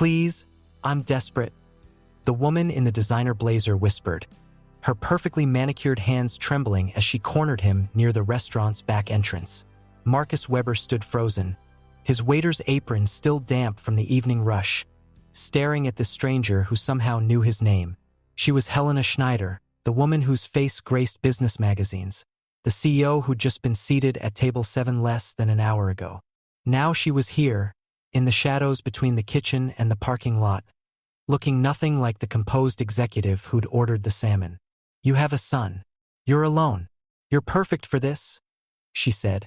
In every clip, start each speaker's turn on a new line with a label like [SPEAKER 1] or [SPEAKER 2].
[SPEAKER 1] Please, I'm desperate, the woman in the designer blazer whispered, her perfectly manicured hands trembling as she cornered him near the restaurant's back entrance. Marcus Weber stood frozen, his waiter's apron still damp from the evening rush, staring at this stranger who somehow knew his name. She was Helena Schneider, the woman whose face graced business magazines, the CEO who'd just been seated at table 7 less than an hour ago. Now she was here, in the shadows between the kitchen and the parking lot, looking nothing like the composed executive who'd ordered the salmon. "You have a son. You're alone. You're perfect for this," she said,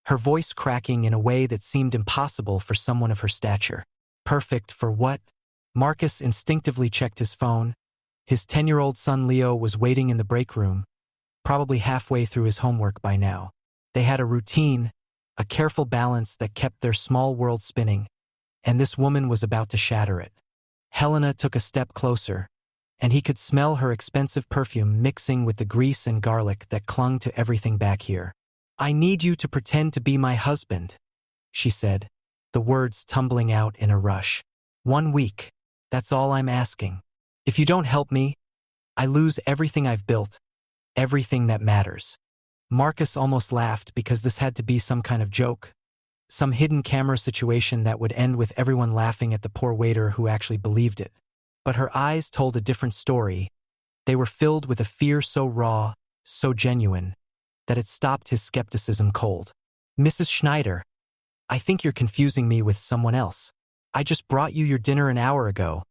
[SPEAKER 1] her voice cracking in a way that seemed impossible for someone of her stature. Perfect for what? Marcus instinctively checked his phone. His 10-year-old son Leo was waiting in the break room, probably halfway through his homework by now. They had a routine, a careful balance that kept their small world spinning, and this woman was about to shatter it. Helena took a step closer, and he could smell her expensive perfume mixing with the grease and garlic that clung to everything back here. "I need you to pretend to be my husband," she said, the words tumbling out in a rush. "1 week. That's all I'm asking. If you don't help me, I lose everything I've built, everything that matters." Marcus almost laughed because this had to be some kind of joke, some hidden camera situation that would end with everyone laughing at the poor waiter who actually believed it. But her eyes told a different story. They were filled with a fear so raw, so genuine, that it stopped his skepticism cold. "Mrs. Schneider, I think you're confusing me with someone else. I just brought you your dinner an hour ago,"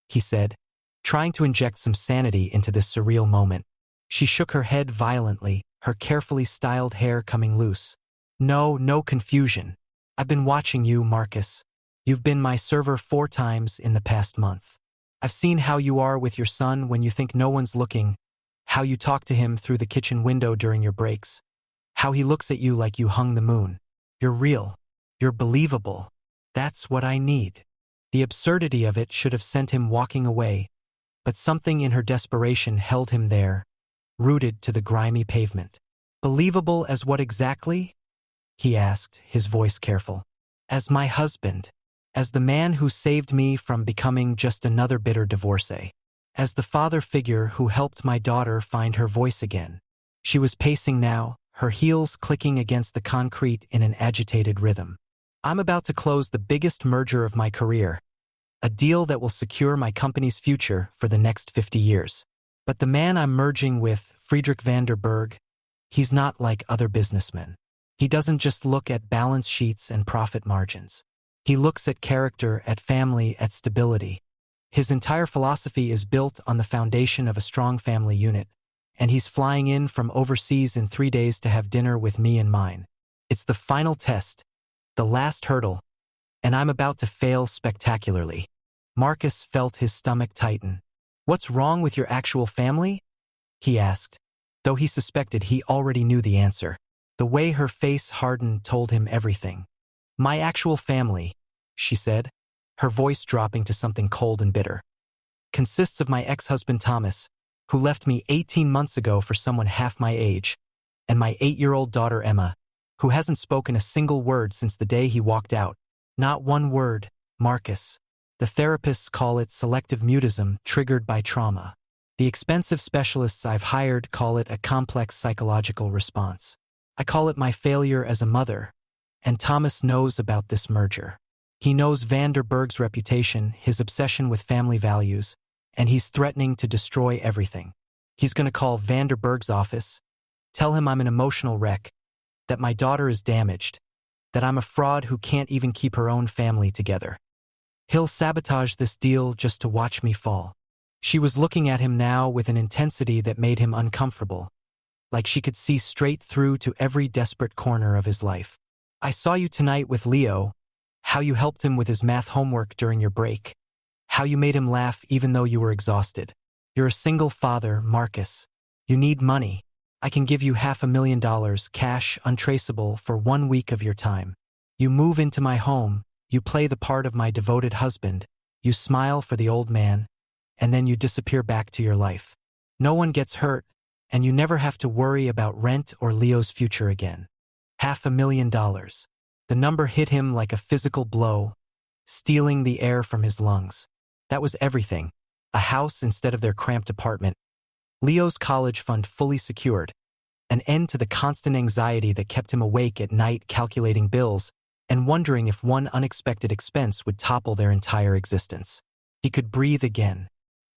[SPEAKER 1] he said, trying to inject some sanity into this surreal moment. She shook her head violently, her carefully styled hair coming loose. No confusion. I've been watching you, Marcus. You've been my server 4 times in the past month. I've seen how you are with your son when you think no one's looking, how you talk to him through the kitchen window during your breaks, how he looks at you like you hung the moon. You're real. You're believable. That's what I need." The absurdity of it should have sent him walking away, but something in her desperation held him there, rooted to the grimy pavement. "Believable as what exactly?" he asked, his voice careful. "As my husband. As the man who saved me from becoming just another bitter divorcee. As the father figure who helped my daughter find her voice again." She was pacing now, her heels clicking against the concrete in an agitated rhythm. "I'm about to close the biggest merger of my career, a deal that will secure my company's future for the next 50 years. But the man I'm merging with, Friedrich van der Berg, he's not like other businessmen. He doesn't just look at balance sheets and profit margins. He looks at character, at family, at stability. His entire philosophy is built on the foundation of a strong family unit, and he's flying in from overseas in 3 days to have dinner with me and mine. It's the final test, the last hurdle, and I'm about to fail spectacularly." Marcus felt his stomach tighten. "What's wrong with your actual family?" he asked, though he suspected he already knew the answer. The way her face hardened told him everything. "My actual family," she said, her voice dropping to something cold and bitter, "consists of my ex-husband Thomas, who left me 18 months ago for someone half my age, and my 8-year-old daughter Emma, who hasn't spoken a single word since the day he walked out. Not one word, Marcus. The therapists call it selective mutism triggered by trauma. The expensive specialists I've hired call it a complex psychological response. I call it my failure as a mother, and Thomas knows about this merger. He knows van der Berg's reputation, his obsession with family values, and he's threatening to destroy everything. He's going to call van der Berg's office, tell him I'm an emotional wreck, that my daughter is damaged, that I'm a fraud who can't even keep her own family together. He'll sabotage this deal just to watch me fall." She was looking at him now with an intensity that made him uncomfortable, like she could see straight through to every desperate corner of his life. "I saw you tonight with Leo, how you helped him with his math homework during your break, how you made him laugh even though you were exhausted. You're a single father, Marcus. You need money. I can give you $500,000 cash untraceable for 1 week of your time. You move into my home, you play the part of my devoted husband, you smile for the old man, and then you disappear back to your life. No one gets hurt, and you never have to worry about rent or Leo's future again. $500,000. The number hit him like a physical blow, stealing the air from his lungs. That was everything. A house instead of their cramped apartment. Leo's college fund fully secured. An end to the constant anxiety that kept him awake at night calculating bills and wondering if one unexpected expense would topple their entire existence. He could breathe again.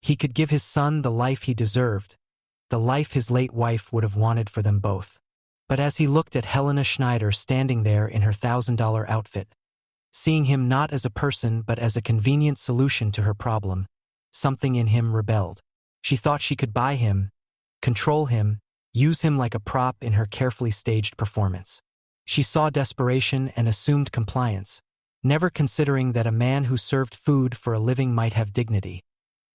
[SPEAKER 1] He could give his son the life he deserved, the life his late wife would have wanted for them both. But as he looked at Helena Schneider standing there in her $1,000 outfit, seeing him not as a person but as a convenient solution to her problem, something in him rebelled. She thought she could buy him, control him, use him like a prop in her carefully staged performance. She saw desperation and assumed compliance, never considering that a man who served food for a living might have dignity,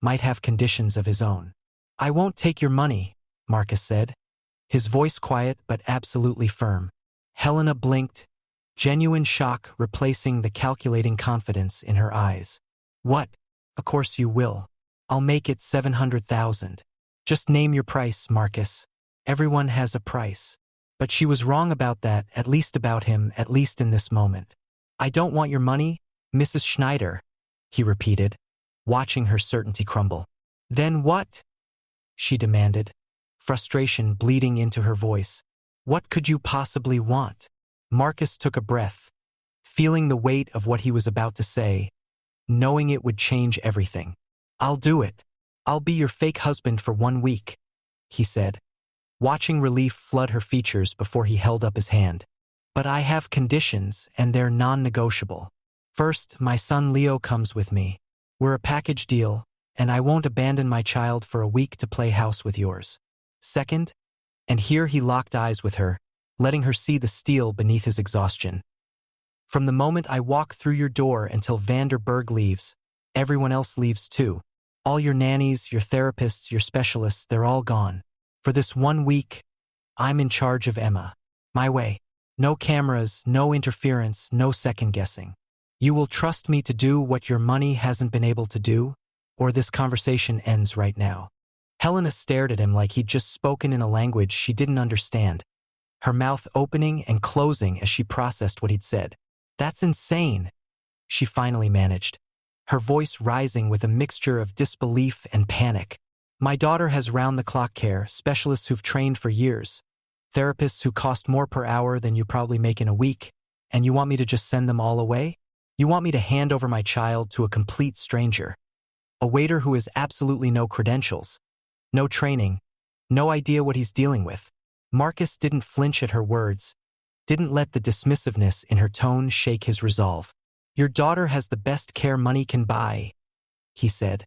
[SPEAKER 1] might have conditions of his own. "I won't take your money," Marcus said, his voice quiet but absolutely firm. Helena blinked, genuine shock replacing the calculating confidence in her eyes. "What? Of course you will. I'll make it 700,000. Just name your price, Marcus. Everyone has a price." But she was wrong about that, at least about him, at least in this moment. "I don't want your money, Mrs. Schneider," he repeated, watching her certainty crumble. "Then what?" she demanded, frustration bleeding into her voice. "What could you possibly want?" Marcus took a breath, feeling the weight of what he was about to say, knowing it would change everything. "I'll do it. I'll be your fake husband for 1 week," he said, watching relief flood her features before he held up his hand. "But I have conditions, and they're non-negotiable. First, my son Leo comes with me. We're a package deal, and I won't abandon my child for a week to play house with yours. Second," and here he locked eyes with her, letting her see the steel beneath his exhaustion. "From the moment I walk through your door until Vanderberg leaves, everyone else leaves too. All your nannies, your therapists, your specialists, they're all gone. For this 1 week, I'm in charge of Emma. My way. No cameras, no interference, no second-guessing. You will trust me to do what your money hasn't been able to do, or this conversation ends right now." Helena stared at him like he'd just spoken in a language she didn't understand, her mouth opening and closing as she processed what he'd said. "That's insane," she finally managed, her voice rising with a mixture of disbelief and panic. "My daughter has round-the-clock care, specialists who've trained for years, therapists who cost more per hour than you probably make in a week, and you want me to just send them all away? You want me to hand over my child to a complete stranger? A waiter who has absolutely no credentials, no training, no idea what he's dealing with." Marcus didn't flinch at her words, didn't let the dismissiveness in her tone shake his resolve. "Your daughter has the best care money can buy," he said,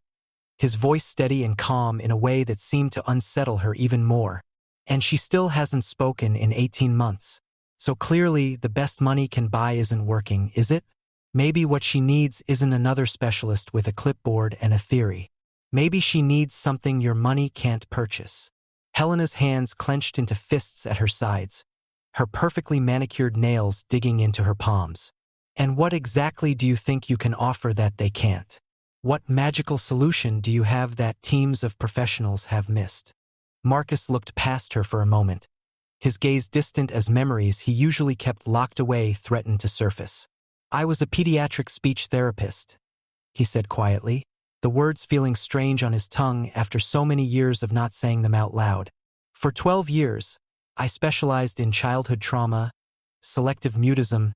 [SPEAKER 1] his voice steady and calm in a way that seemed to unsettle her even more. "And she still hasn't spoken in 18 months. So clearly the best money can buy isn't working, is it? Maybe what she needs isn't another specialist with a clipboard and a theory. Maybe she needs something your money can't purchase." Helena's hands clenched into fists at her sides, her perfectly manicured nails digging into her palms. "And what exactly do you think you can offer that they can't? What magical solution do you have that teams of professionals have missed?" Marcus looked past her for a moment, his gaze distant as memories he usually kept locked away threatened to surface. "I was a pediatric speech therapist," he said quietly, the words feeling strange on his tongue after so many years of not saying them out loud. "For 12 years, I specialized in childhood trauma, selective mutism,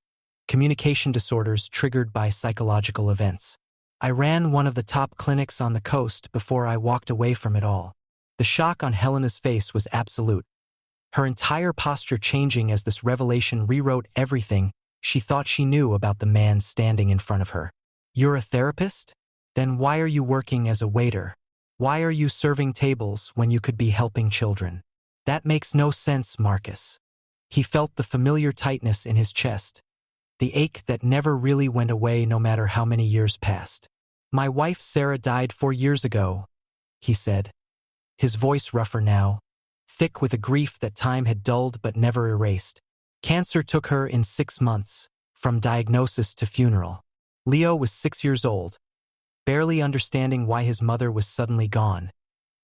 [SPEAKER 1] communication disorders triggered by psychological events. I ran one of the top clinics on the coast before I walked away from it all." The shock on Helena's face was absolute, her entire posture changing as this revelation rewrote everything she thought she knew about the man standing in front of her. "You're a therapist? Then why are you working as a waiter? Why are you serving tables when you could be helping children? That makes no sense, Marcus." He felt the familiar tightness in his chest, the ache that never really went away no matter how many years passed. "My wife Sarah died 4 years ago," he said, his voice rougher now, thick with a grief that time had dulled but never erased. "Cancer took her in 6 months, from diagnosis to funeral. Leo was 6 years old, barely understanding why his mother was suddenly gone,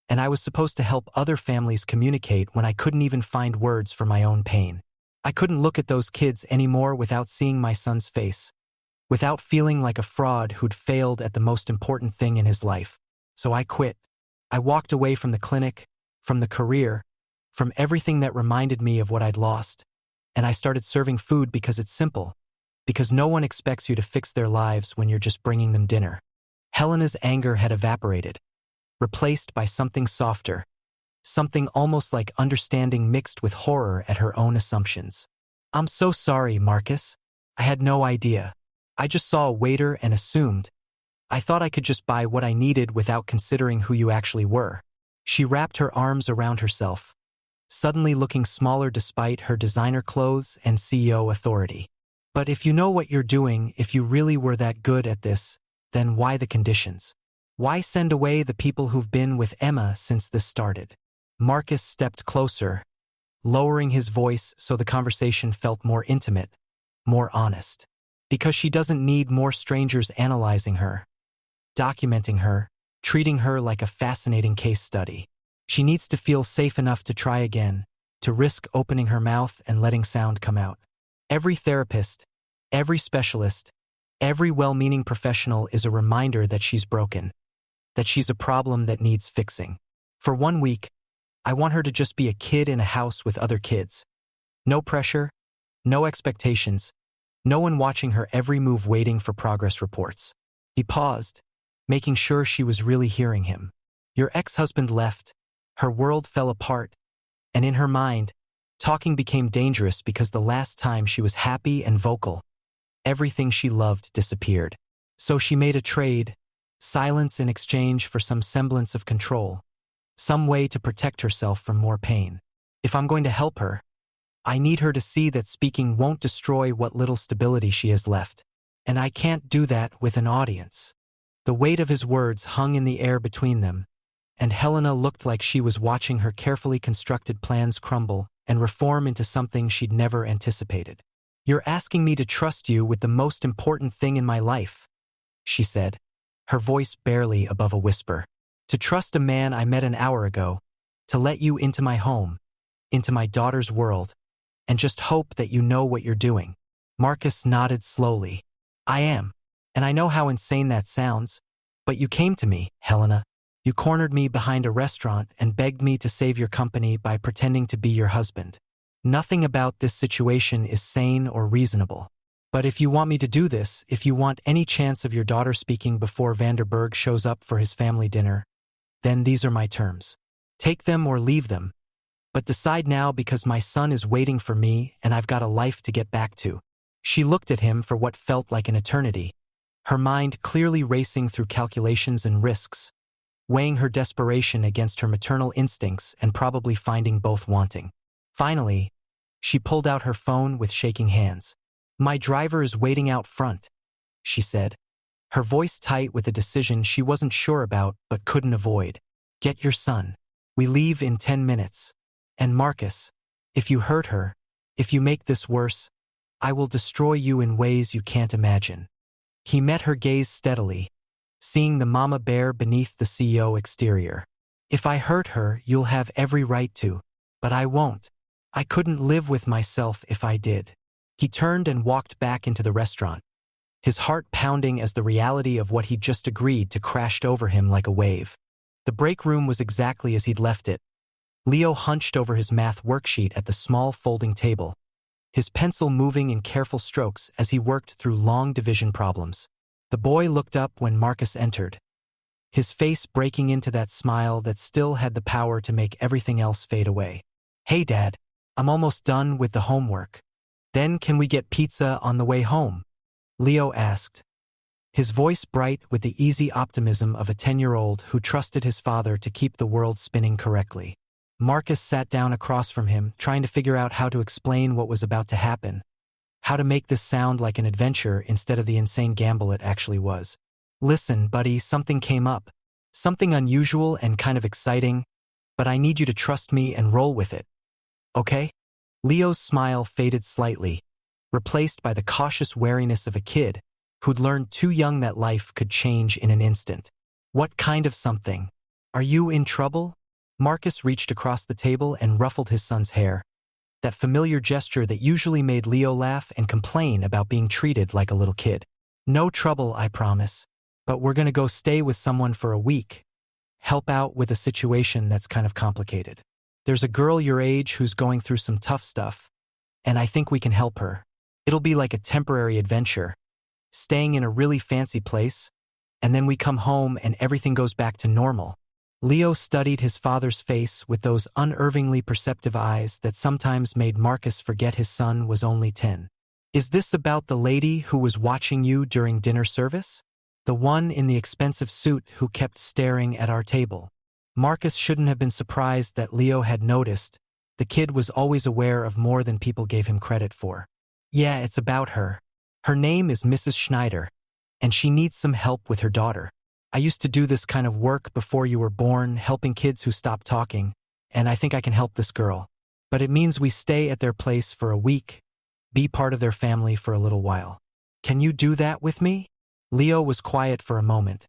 [SPEAKER 1] and I was supposed to help other families communicate when I couldn't even find words for my own pain. I couldn't look at those kids anymore without seeing my son's face, without feeling like a fraud who'd failed at the most important thing in his life. So I quit. I walked away from the clinic, from the career, from everything that reminded me of what I'd lost. And I started serving food because it's simple, because no one expects you to fix their lives when you're just bringing them dinner. Helena's anger had evaporated, replaced by something softer, something almost like understanding mixed with horror at her own assumptions. "I'm so sorry, Marcus. I had no idea. I just saw a waiter and assumed. I thought I could just buy what I needed without considering who you actually were." She wrapped her arms around herself, suddenly looking smaller despite her designer clothes and CEO authority. "But if you know what you're doing, if you really were that good at this, then why the conditions? Why send away the people who've been with Emma since this started?" Marcus stepped closer, lowering his voice so the conversation felt more intimate, more honest. "Because she doesn't need more strangers analyzing her, documenting her, treating her like a fascinating case study. She needs to feel safe enough to try again, to risk opening her mouth and letting sound come out. Every therapist, every specialist, every well-meaning professional is a reminder that she's broken, that she's a problem that needs fixing. For 1 week, I want her to just be a kid in a house with other kids. No pressure, no expectations, no one watching her every move waiting for progress reports." He paused, making sure she was really hearing him. "Your ex-husband left, her world fell apart, and in her mind, talking became dangerous because the last time she was happy and vocal, everything she loved disappeared. So she made a trade, silence in exchange for some semblance of control, some way to protect herself from more pain. If I'm going to help her, I need her to see that speaking won't destroy what little stability she has left. And I can't do that with an audience." The weight of his words hung in the air between them, and Helena looked like she was watching her carefully constructed plans crumble and reform into something she'd never anticipated. "You're asking me to trust you with the most important thing in my life," she said, her voice barely above a whisper. "To trust a man I met an hour ago, to let you into my home, into my daughter's world, and just hope that you know what you're doing." Marcus nodded slowly. "I am. And I know how insane that sounds, but you came to me, Helena. You cornered me behind a restaurant and begged me to save your company by pretending to be your husband. Nothing about this situation is sane or reasonable. But if you want me to do this, if you want any chance of your daughter speaking before Vanderberg shows up for his family dinner, then these are my terms. Take them or leave them. But decide now because my son is waiting for me and I've got a life to get back to." She looked at him for what felt like an eternity, her mind clearly racing through calculations and risks, weighing her desperation against her maternal instincts and probably finding both wanting. Finally, she pulled out her phone with shaking hands. "My driver is waiting out front," she said, her voice tight with a decision she wasn't sure about but couldn't avoid. "Get your son. We leave in 10 minutes. And Marcus, if you hurt her, if you make this worse, I will destroy you in ways you can't imagine." He met her gaze steadily, seeing the mama bear beneath the CEO exterior. "If I hurt her, you'll have every right to, but I won't. I couldn't live with myself if I did." He turned and walked back into the restaurant, his heart pounding as the reality of what he'd just agreed to crashed over him like a wave. The break room was exactly as he'd left it. Leo hunched over his math worksheet at the small folding table, his pencil moving in careful strokes as he worked through long division problems. The boy looked up when Marcus entered, his face breaking into that smile that still had the power to make everything else fade away. "Hey, Dad, I'm almost done with the homework. Then can we get pizza on the way home?" Leo asked, his voice bright with the easy optimism of a 10-year-old who trusted his father to keep the world spinning correctly. Marcus sat down across from him, trying to figure out how to explain what was about to happen, how to make this sound like an adventure instead of the insane gamble it actually was. "Listen, buddy, something came up. Something unusual and kind of exciting, but I need you to trust me and roll with it. Okay?" Leo's smile faded slightly, replaced by the cautious wariness of a kid who'd learned too young that life could change in an instant. "What kind of something? Are you in trouble?" Marcus reached across the table and ruffled his son's hair, that familiar gesture that usually made Leo laugh and complain about being treated like a little kid. No trouble, I promise. But we're gonna go stay with someone for a week. Help out with a situation that's kind of complicated. There's a girl your age who's going through some tough stuff, and I think we can help her. It'll be like a temporary adventure, staying in a really fancy place, and then we come home and everything goes back to normal. Leo studied his father's face with those unervingly perceptive eyes that sometimes made Marcus forget his son was only 10. Is this about the lady who was watching you during dinner service? The one in the expensive suit who kept staring at our table. Marcus shouldn't have been surprised that Leo had noticed. The kid was always aware of more than people gave him credit for. Yeah, it's about her. Her name is Mrs. Schneider, and she needs some help with her daughter. I used to do this kind of work before you were born, helping kids who stopped talking, and I think I can help this girl. But it means we stay at their place for a week, be part of their family for a little while. Can you do that with me? Leo was quiet for a moment,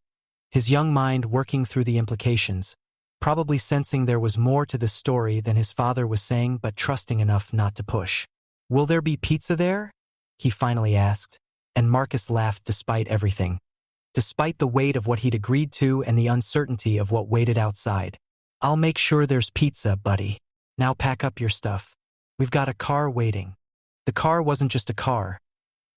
[SPEAKER 1] his young mind working through the implications, probably sensing there was more to this story than his father was saying but trusting enough not to push. Will there be pizza there? He finally asked, and Marcus laughed despite everything. Despite the weight of what he'd agreed to and the uncertainty of what waited outside. I'll make sure there's pizza, buddy. Now pack up your stuff. We've got a car waiting. The car wasn't just a car.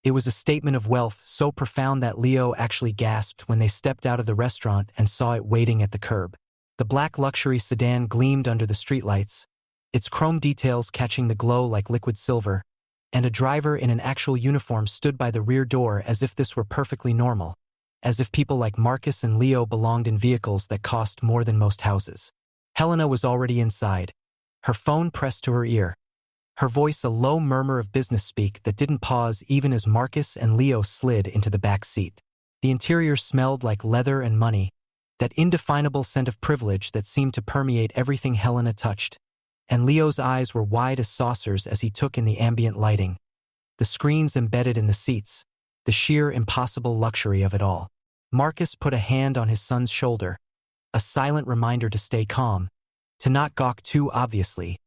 [SPEAKER 1] It was a statement of wealth so profound that Leo actually gasped when they stepped out of the restaurant and saw it waiting at the curb. The black luxury sedan gleamed under the streetlights, its chrome details catching the glow like liquid silver, and a driver in an actual uniform stood by the rear door as if this were perfectly normal, as if people like Marcus and Leo belonged in vehicles that cost more than most houses. Helena was already inside, her phone pressed to her ear, her voice a low murmur of business speak that didn't pause even as Marcus and Leo slid into the back seat. The interior smelled like leather and money, that indefinable scent of privilege that seemed to permeate everything Helena touched, and Leo's eyes were wide as saucers as he took in the ambient lighting, the screens embedded in the seats, the sheer impossible luxury of it all. Marcus put a hand on his son's shoulder, a silent reminder to stay calm, to not gawk too obviously,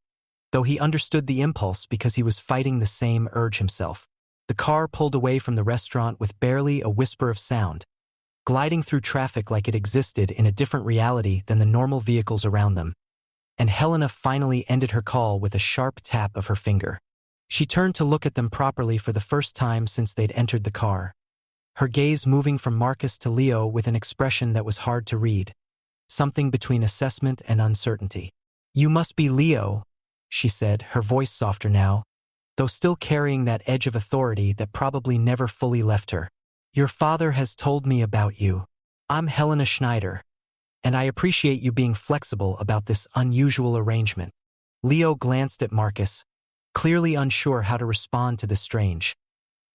[SPEAKER 1] though he understood the impulse because he was fighting the same urge himself. The car pulled away from the restaurant with barely a whisper of sound, gliding through traffic like it existed in a different reality than the normal vehicles around them. And Helena finally ended her call with a sharp tap of her finger. She turned to look at them properly for the first time since they'd entered the car, her gaze moving from Marcus to Leo with an expression that was hard to read, something between assessment and uncertainty. You must be Leo, she said, her voice softer now, though still carrying that edge of authority that probably never fully left her. Your father has told me about you. I'm Helena Schneider, and I appreciate you being flexible about this unusual arrangement. Leo glanced at Marcus, clearly unsure how to respond to the strange,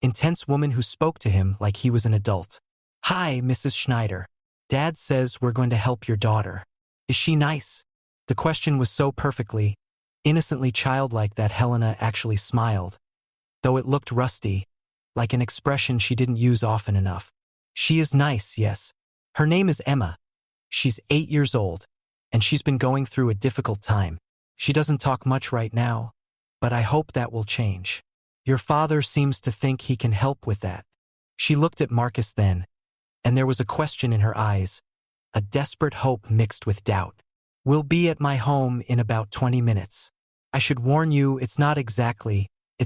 [SPEAKER 1] intense woman who spoke to him like he was an adult. Hi, Mrs. Schneider. Dad says we're going to help your daughter. Is she nice? The question was so perfectly, innocently childlike that Helena actually smiled, though it looked rusty, like an expression she didn't use often enough. She is nice, yes. Her name is Emma. She's 8 years old, and she's been going through a difficult time. She doesn't talk much right now, but I hope that will change. Your father seems to think he can help with that. She looked at Marcus then, and there was a question in her eyes, a desperate hope mixed with doubt. We'll be at my home in about 20 minutes. I should warn you, it's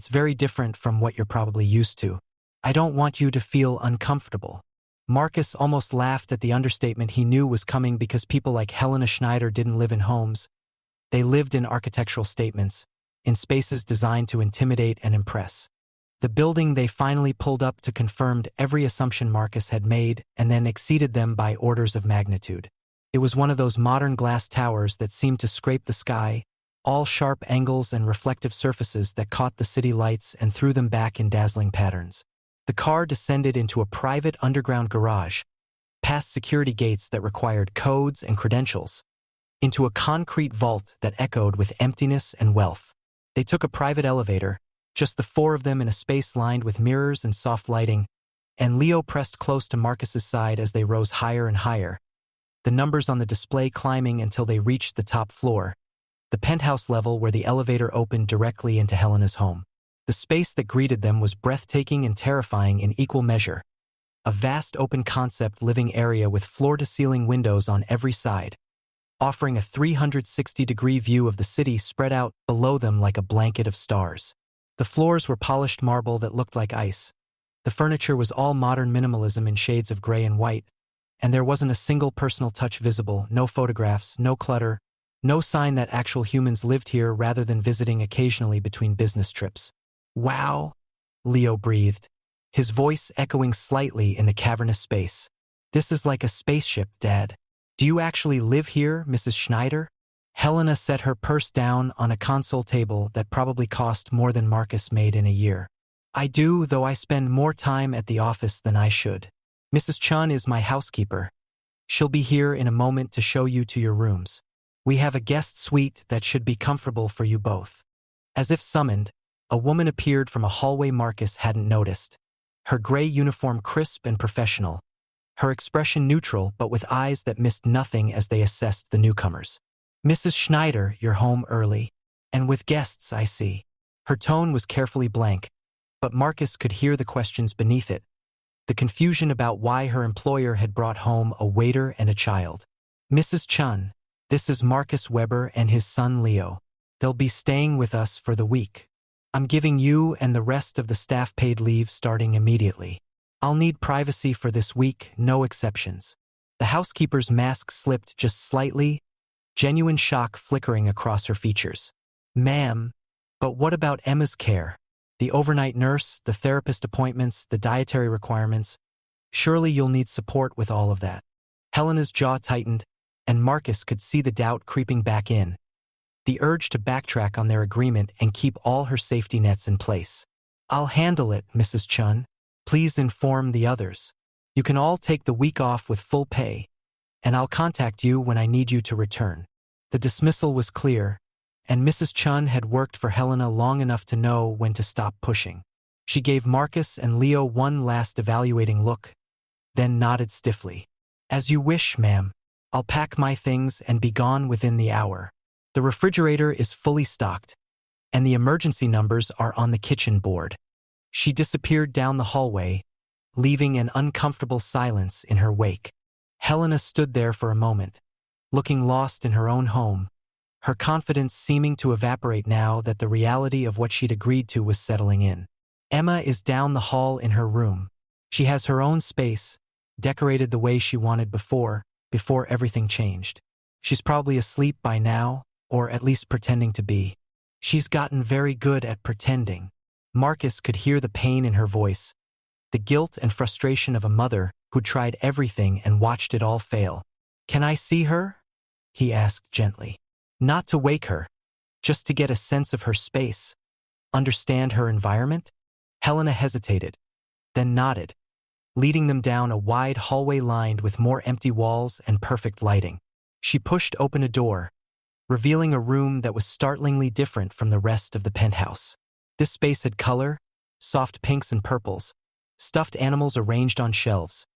[SPEAKER 1] very different from what you're probably used to. I don't want you to feel uncomfortable. Marcus almost laughed at the understatement he knew was coming because people like Helena Schneider didn't live in homes. They lived in architectural statements, in spaces designed to intimidate and impress. The building they finally pulled up to confirmed every assumption Marcus had made and then exceeded them by orders of magnitude. It was one of those modern glass towers that seemed to scrape the sky, all sharp angles and reflective surfaces that caught the city lights and threw them back in dazzling patterns. The car descended into a private underground garage, past security gates that required codes and credentials, into a concrete vault that echoed with emptiness and wealth. They took a private elevator, just the four of them in a space lined with mirrors and soft lighting, and Leo pressed close to Marcus's side as they rose higher and higher, the numbers on the display climbing until they reached the top floor, the penthouse level where the elevator opened directly into Helena's home. The space that greeted them was breathtaking and terrifying in equal measure. a vast open-concept living area with floor-to-ceiling windows on every side, offering a 360-degree view of the city spread out below them like a blanket of stars. The floors were polished marble that looked like ice. The furniture was all modern minimalism in shades of gray and white, and there wasn't a single personal touch visible, no photographs, no clutter, no sign that actual humans lived here rather than visiting occasionally between business trips. "Wow," Leo breathed, his voice echoing slightly in the cavernous space. "This is like a spaceship, Dad. Do you actually live here, Mrs. Schneider?" Helena set her purse down on a console table that probably cost more than Marcus made in a year. "I do, though I spend more time at the office than I should. Mrs. Chun is my housekeeper. She'll be here in a moment to show you to your rooms. We have a guest suite that should be comfortable for you both." As if summoned, a woman appeared from a hallway Marcus hadn't noticed. Her gray uniform crisp and professional, her expression neutral but with eyes that missed nothing as they assessed the newcomers. "Mrs. Schneider, you're home early. And with guests, I see." Her tone was carefully blank, but Marcus could hear the questions beneath it, the confusion about why her employer had brought home a waiter and a child. "Mrs. Chun, this is Marcus Weber and his son Leo. They'll be staying with us for the week. I'm giving you and the rest of the staff paid leave starting immediately. I'll need privacy for this week, no exceptions." The housekeeper's mask slipped just slightly, genuine shock flickering across her features. "Ma'am, but what about Emma's care? The overnight nurse, the therapist appointments, the dietary requirements? Surely you'll need support with all of that." Helena's jaw tightened, and Marcus could see the doubt creeping back in, the urge to backtrack on their agreement and keep all her safety nets in place. "I'll handle it, Mrs. Chun. Please inform the others. You can all take the week off with full pay, and I'll contact you when I need you to return." The dismissal was clear, and Mrs. Chun had worked for Helena long enough to know when to stop pushing. She gave Marcus and Leo one last evaluating look, then nodded stiffly. "As you wish, ma'am. I'll pack my things and be gone within the hour. The refrigerator is fully stocked, and the emergency numbers are on the kitchen board." She disappeared down the hallway, leaving an uncomfortable silence in her wake. Helena stood there for a moment, looking lost in her own home, her confidence seeming to evaporate now that the reality of what she'd agreed to was settling in. Emma is down the hall in her room. She has her own space, decorated the way she wanted before everything changed. She's probably asleep by now, or at least pretending to be. She's gotten very good at pretending. Marcus could hear the pain in her voice, the guilt and frustration of a mother who tried everything and watched it all fail. "Can I see her?" he asked gently. Not to wake her, just to get a sense of her space, understand her environment. Helena hesitated, then nodded, leading them down a wide hallway lined with more empty walls and perfect lighting. She pushed open a door, revealing a room that was startlingly different from the rest of the penthouse. This space had color, soft pinks and purples, stuffed animals arranged on shelves,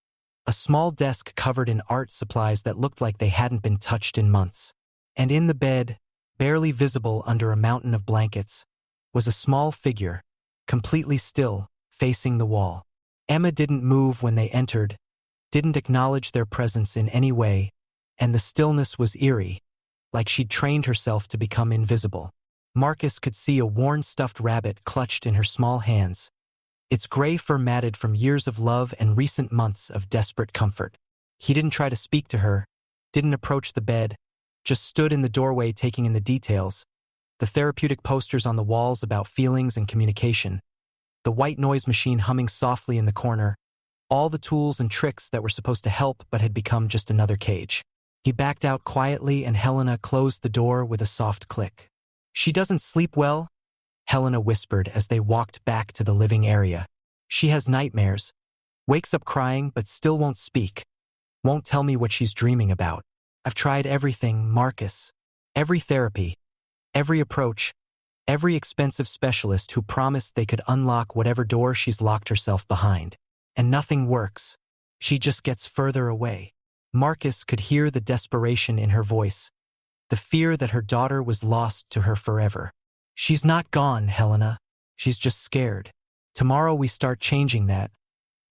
[SPEAKER 1] a small desk covered in art supplies that looked like they hadn't been touched in months. And in the bed, barely visible under a mountain of blankets, was a small figure, completely still, facing the wall. Emma didn't move when they entered, didn't acknowledge their presence in any way, and the stillness was eerie, like she'd trained herself to become invisible. Marcus could see a worn stuffed rabbit clutched in her small hands, its gray fur matted from years of love and recent months of desperate comfort. He didn't try to speak to her, didn't approach the bed, just stood in the doorway taking in the details, the therapeutic posters on the walls about feelings and communication, the white noise machine humming softly in the corner, all the tools and tricks that were supposed to help but had become just another cage. He backed out quietly and Helena closed the door with a soft click. "She doesn't sleep well," Helena whispered as they walked back to the living area. "She has nightmares, wakes up crying but still won't speak, won't tell me what she's dreaming about. I've tried everything, Marcus. Every therapy, every approach, every expensive specialist who promised they could unlock whatever door she's locked herself behind. And nothing works. She just gets further away." Marcus could hear the desperation in her voice, the fear that her daughter was lost to her forever. "She's not gone, Helena. She's just scared. Tomorrow we start changing that.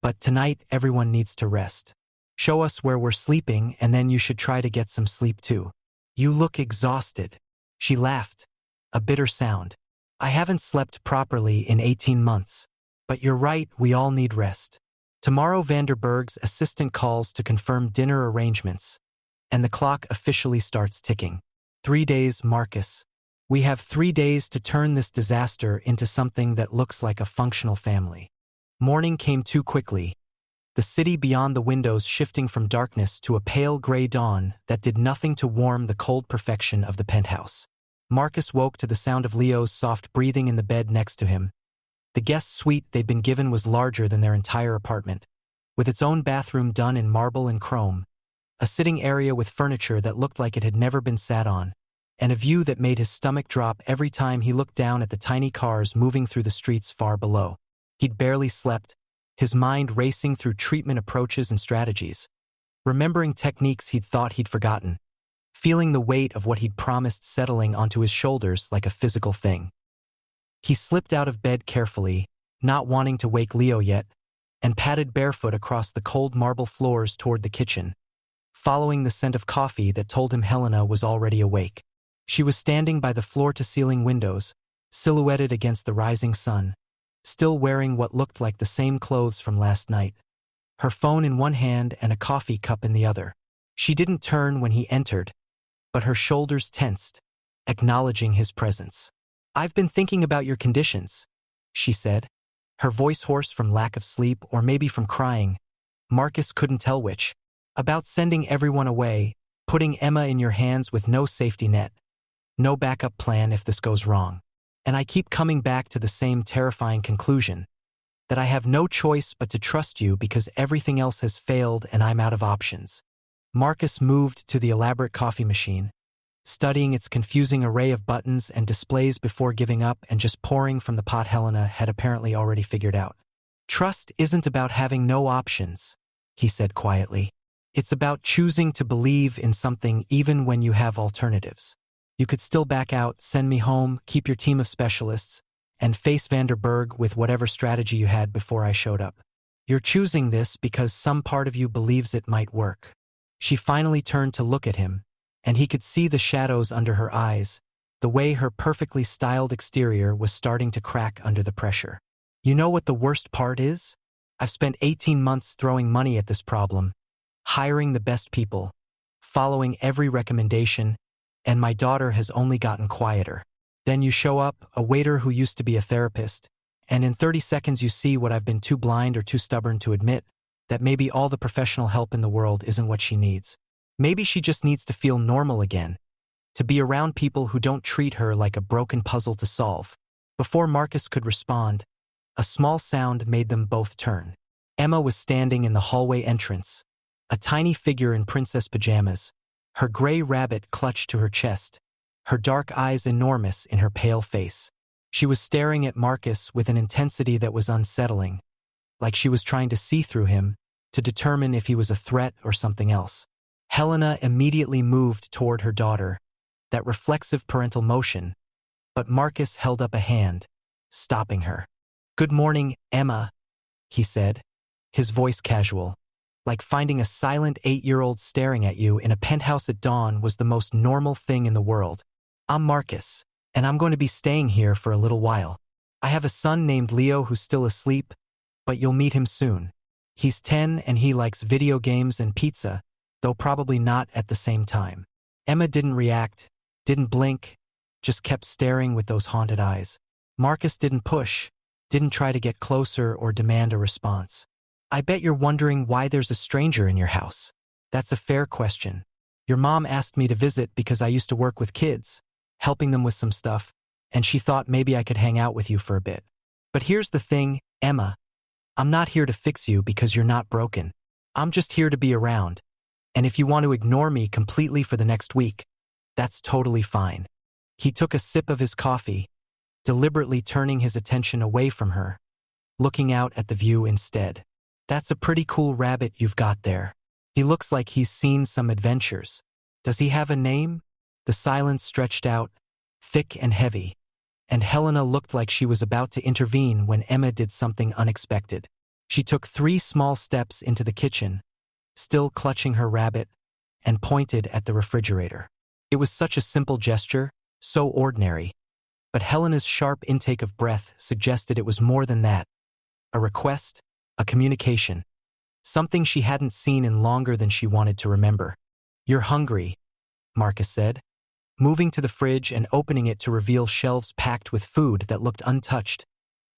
[SPEAKER 1] But tonight, everyone needs to rest. Show us where we're sleeping, and then you should try to get some sleep too. You look exhausted. She laughed, a bitter sound. I haven't slept properly in 18 months. But you're right, we all need rest. Tomorrow Vanderberg's assistant calls to confirm dinner arrangements, and the clock officially starts ticking. 3 days, Marcus. We have 3 days to turn this disaster into something that looks like a functional family. Morning came too quickly, the city beyond the windows shifting from darkness to a pale gray dawn that did nothing to warm the cold perfection of the penthouse. Marcus woke to the sound of Leo's soft breathing in the bed next to him. The guest suite they'd been given was larger than their entire apartment, with its own bathroom done in marble and chrome, a sitting area with furniture that looked like it had never been sat on, and a view that made his stomach drop every time he looked down at the tiny cars moving through the streets far below. He'd barely slept, his mind racing through treatment approaches and strategies, remembering techniques he'd thought he'd forgotten, feeling the weight of what he'd promised settling onto his shoulders like a physical thing. He slipped out of bed carefully, not wanting to wake Leo yet, and padded barefoot across the cold marble floors toward the kitchen, following the scent of coffee that told him Helena was already awake. She was standing by the floor-to-ceiling windows, silhouetted against the rising sun, still wearing what looked like the same clothes from last night, her phone in one hand and a coffee cup in the other. She didn't turn when he entered, but her shoulders tensed, acknowledging his presence. "I've been thinking about your conditions," she said, her voice hoarse from lack of sleep or maybe from crying. Marcus couldn't tell which. "About sending everyone away, putting Emma in your hands with no safety net, no backup plan if this goes wrong. And I keep coming back to the same terrifying conclusion, that I have no choice but to trust you because everything else has failed and I'm out of options." Marcus moved to the elaborate coffee machine, studying its confusing array of buttons and displays before giving up and just pouring from the pot Helena had apparently already figured out. "Trust isn't about having no options," he said quietly. "It's about choosing to believe in something even when you have alternatives. You could still back out, send me home, keep your team of specialists, and face Vanderberg with whatever strategy you had before I showed up. You're choosing this because some part of you believes it might work." She finally turned to look at him, and he could see the shadows under her eyes, the way her perfectly styled exterior was starting to crack under the pressure. "You know what the worst part is? I've spent 18 months throwing money at this problem, hiring the best people, following every recommendation, and my daughter has only gotten quieter. Then you show up, a waiter who used to be a therapist, and in 30 seconds you see what I've been too blind or too stubborn to admit, that maybe all the professional help in the world isn't what she needs. Maybe she just needs to feel normal again, to be around people who don't treat her like a broken puzzle to solve." Before Marcus could respond, a small sound made them both turn. Emma was standing in the hallway entrance, a tiny figure in princess pajamas, her gray rabbit clutched to her chest, her dark eyes enormous in her pale face. She was staring at Marcus with an intensity that was unsettling, like she was trying to see through him, to determine if he was a threat or something else. Helena immediately moved toward her daughter, that reflexive parental motion, but Marcus held up a hand, stopping her. "Good morning, Emma," he said, his voice casual. Like finding a silent 8-year-old staring at you in a penthouse at dawn was the most normal thing in the world. "I'm Marcus, and I'm going to be staying here for a little while. I have a son named Leo who's still asleep, but you'll meet him soon. He's 10 and he likes video games and pizza, though probably not at the same time." Emma didn't react, didn't blink, just kept staring with those haunted eyes. Marcus didn't push, didn't try to get closer or demand a response. "I bet you're wondering why there's a stranger in your house. That's a fair question. Your mom asked me to visit because I used to work with kids, helping them with some stuff, and she thought maybe I could hang out with you for a bit. But here's the thing, Emma. I'm not here to fix you because you're not broken. I'm just here to be around. And if you want to ignore me completely for the next week, that's totally fine." He took a sip of his coffee, deliberately turning his attention away from her, looking out at the view instead. "That's a pretty cool rabbit you've got there. He looks like he's seen some adventures. Does he have a name?" The silence stretched out, thick and heavy, and Helena looked like she was about to intervene when Emma did something unexpected. She took 3 small steps into the kitchen, still clutching her rabbit, and pointed at the refrigerator. It was such a simple gesture, so ordinary, but Helena's sharp intake of breath suggested it was more than that. A request, a communication, something she hadn't seen in longer than she wanted to remember. "You're hungry," Marcus said, moving to the fridge and opening it to reveal shelves packed with food that looked untouched,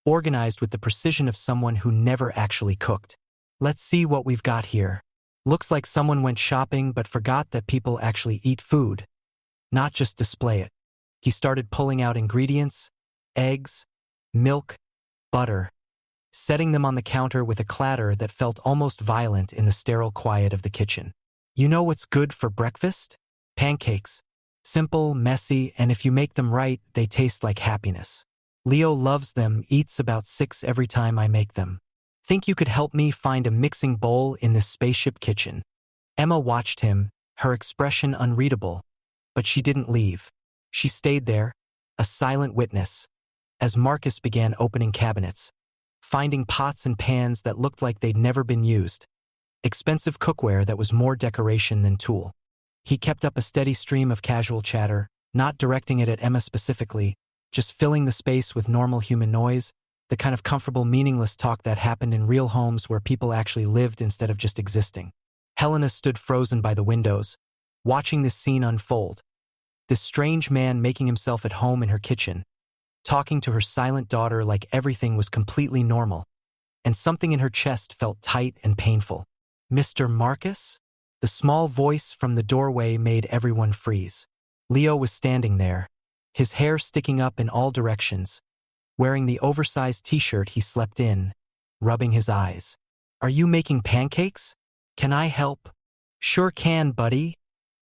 [SPEAKER 1] organized with the precision of someone who never actually cooked. "Let's see what we've got here. Looks like someone went shopping but forgot that people actually eat food, not just display it." He started pulling out ingredients, eggs, milk, butter, setting them on the counter with a clatter that felt almost violent in the sterile quiet of the kitchen. "You know what's good for breakfast? Pancakes. Simple, messy, and if you make them right, they taste like happiness. Leo loves them, eats about 6 every time I make them. Think you could help me find a mixing bowl in this spaceship kitchen?" Emma watched him, her expression unreadable, but she didn't leave. She stayed there, a silent witness, as Marcus began opening cabinets, finding pots and pans that looked like they'd never been used, expensive cookware that was more decoration than tool. He kept up a steady stream of casual chatter, not directing it at Emma specifically, just filling the space with normal human noise, the kind of comfortable, meaningless talk that happened in real homes where people actually lived instead of just existing. Helena stood frozen by the windows, watching this scene unfold. This strange man making himself at home in her kitchen, talking to her silent daughter like everything was completely normal, and something in her chest felt tight and painful. "Mr. Marcus?" The small voice from the doorway made everyone freeze. Leo was standing there, his hair sticking up in all directions, wearing the oversized t-shirt he slept in, rubbing his eyes. "Are you making pancakes? Can I help?" "Sure can, buddy,"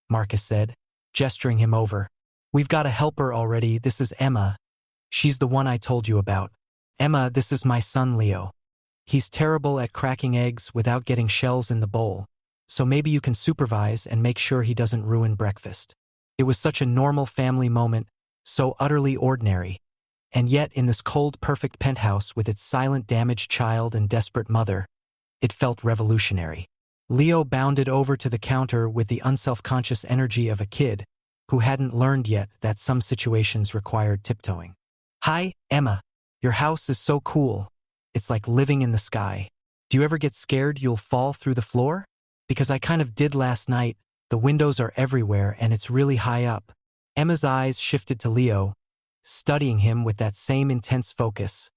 [SPEAKER 1] Marcus said, gesturing him over. "We've got a helper already. This is Emma. She's the one I told you about. Emma, this is my son Leo. He's terrible at cracking eggs without getting shells in the bowl, so maybe you can supervise and make sure he doesn't ruin breakfast." It was such a normal family moment, so utterly ordinary, and yet in this cold, perfect penthouse with its silent, damaged child and desperate mother, it felt revolutionary. Leo bounded over to the counter with the unselfconscious energy of a kid who hadn't learned yet that some situations required tiptoeing. "Hi, Emma. Your house is so cool. It's like living in the sky. Do you ever get scared you'll fall through the floor? Because I kind of did last night. The windows are everywhere and it's really high up." Emma's eyes shifted to Leo, studying him with that same intense focus,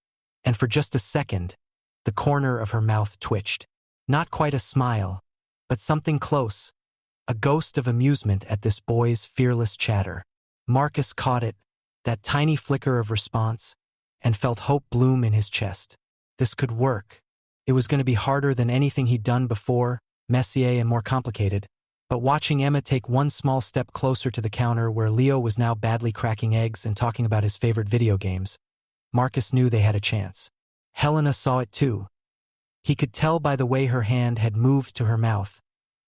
[SPEAKER 1] and for just a second, the corner of her mouth twitched. Not quite a smile, but something close, a ghost of amusement at this boy's fearless chatter. Marcus caught it, that tiny flicker of response, and felt hope bloom in his chest. This could work. It was going to be harder than anything he'd done before, messier and more complicated, but watching Emma take one small step closer to the counter where Leo was now badly cracking eggs and talking about his favorite video games, Marcus knew they had a chance. Helena saw it too. He could tell by the way her hand had moved to her mouth,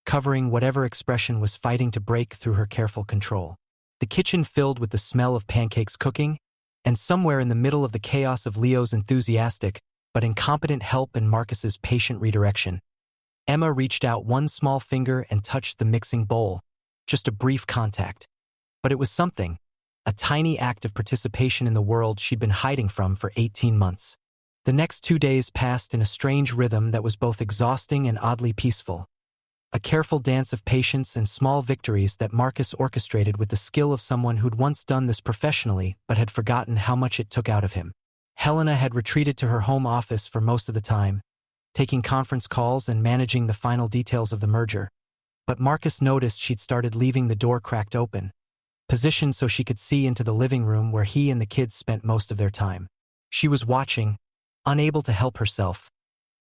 [SPEAKER 1] covering whatever expression was fighting to break through her careful control. The kitchen filled with the smell of pancakes cooking, and somewhere in the middle of the chaos of Leo's enthusiastic but incompetent help and Marcus's patient redirection, Emma reached out one small finger and touched the mixing bowl, just a brief contact. But it was something, a tiny act of participation in the world she'd been hiding from for 18 months. The next 2 days passed in a strange rhythm that was both exhausting and oddly peaceful. A careful dance of patience and small victories that Marcus orchestrated with the skill of someone who'd once done this professionally but had forgotten how much it took out of him. Helena had retreated to her home office for most of the time, taking conference calls and managing the final details of the merger. But Marcus noticed she'd started leaving the door cracked open, positioned so she could see into the living room where he and the kids spent most of their time. She was watching, unable to help herself,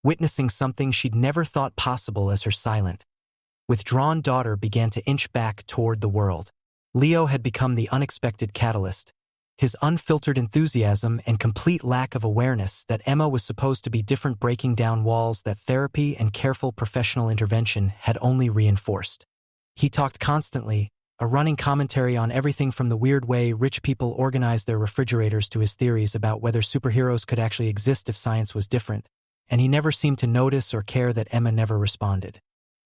[SPEAKER 1] witnessing something she'd never thought possible as her silent, withdrawn daughter began to inch back toward the world. Leo had become the unexpected catalyst, his unfiltered enthusiasm and complete lack of awareness that Emma was supposed to be different, breaking down walls that therapy and careful professional intervention had only reinforced. He talked constantly, a running commentary on everything from the weird way rich people organized their refrigerators to his theories about whether superheroes could actually exist if science was different, and he never seemed to notice or care that Emma never responded.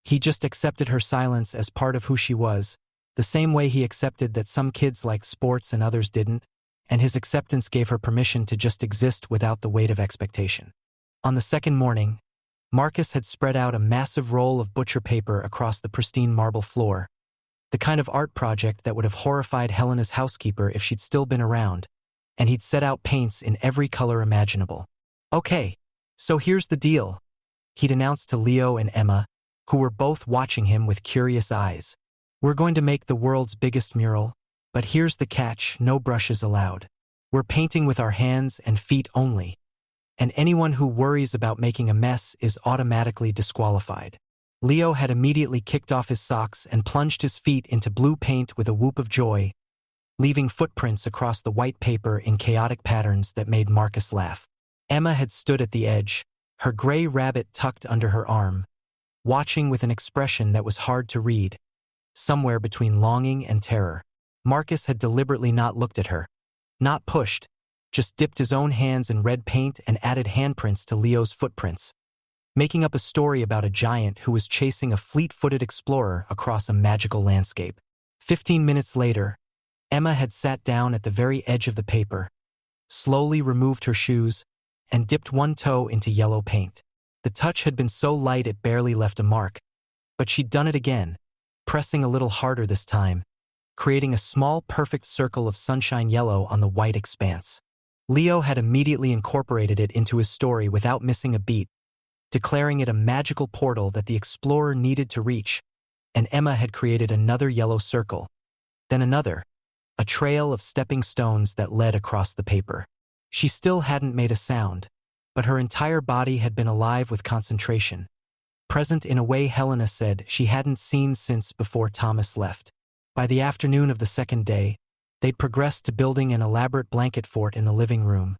[SPEAKER 1] He just accepted her silence as part of who she was, the same way he accepted that some kids liked sports and others didn't, and his acceptance gave her permission to just exist without the weight of expectation. On the second morning, Marcus had spread out a massive roll of butcher paper across the pristine marble floor, the kind of art project that would have horrified Helena's housekeeper if she'd still been around, and he'd set out paints in every color imaginable. "Okay, so here's the deal," he'd announced to Leo and Emma, who were both watching him with curious eyes. "We're going to make the world's biggest mural, but here's the catch: no brushes allowed. We're painting with our hands and feet only, and anyone who worries about making a mess is automatically disqualified." Leo had immediately kicked off his socks and plunged his feet into blue paint with a whoop of joy, leaving footprints across the white paper in chaotic patterns that made Marcus laugh. Emma had stood at the edge, her gray rabbit tucked under her arm, watching with an expression that was hard to read, somewhere between longing and terror. Marcus had deliberately not looked at her, not pushed, just dipped his own hands in red paint and added handprints to Leo's footprints, making up a story about a giant who was chasing a fleet-footed explorer across a magical landscape. 15 minutes later, Emma had sat down at the very edge of the paper, slowly removed her shoes, and dipped one toe into yellow paint. The touch had been so light it barely left a mark, but she'd done it again, pressing a little harder this time, creating a small perfect circle of sunshine yellow on the white expanse. Leo had immediately incorporated it into his story without missing a beat, declaring it a magical portal that the explorer needed to reach, and Emma had created another yellow circle, then another, a trail of stepping stones that led across the paper. She still hadn't made a sound, but her entire body had been alive with concentration, present in a way Helena said she hadn't seen since before Thomas left. By the afternoon of the second day, they'd progressed to building an elaborate blanket fort in the living room,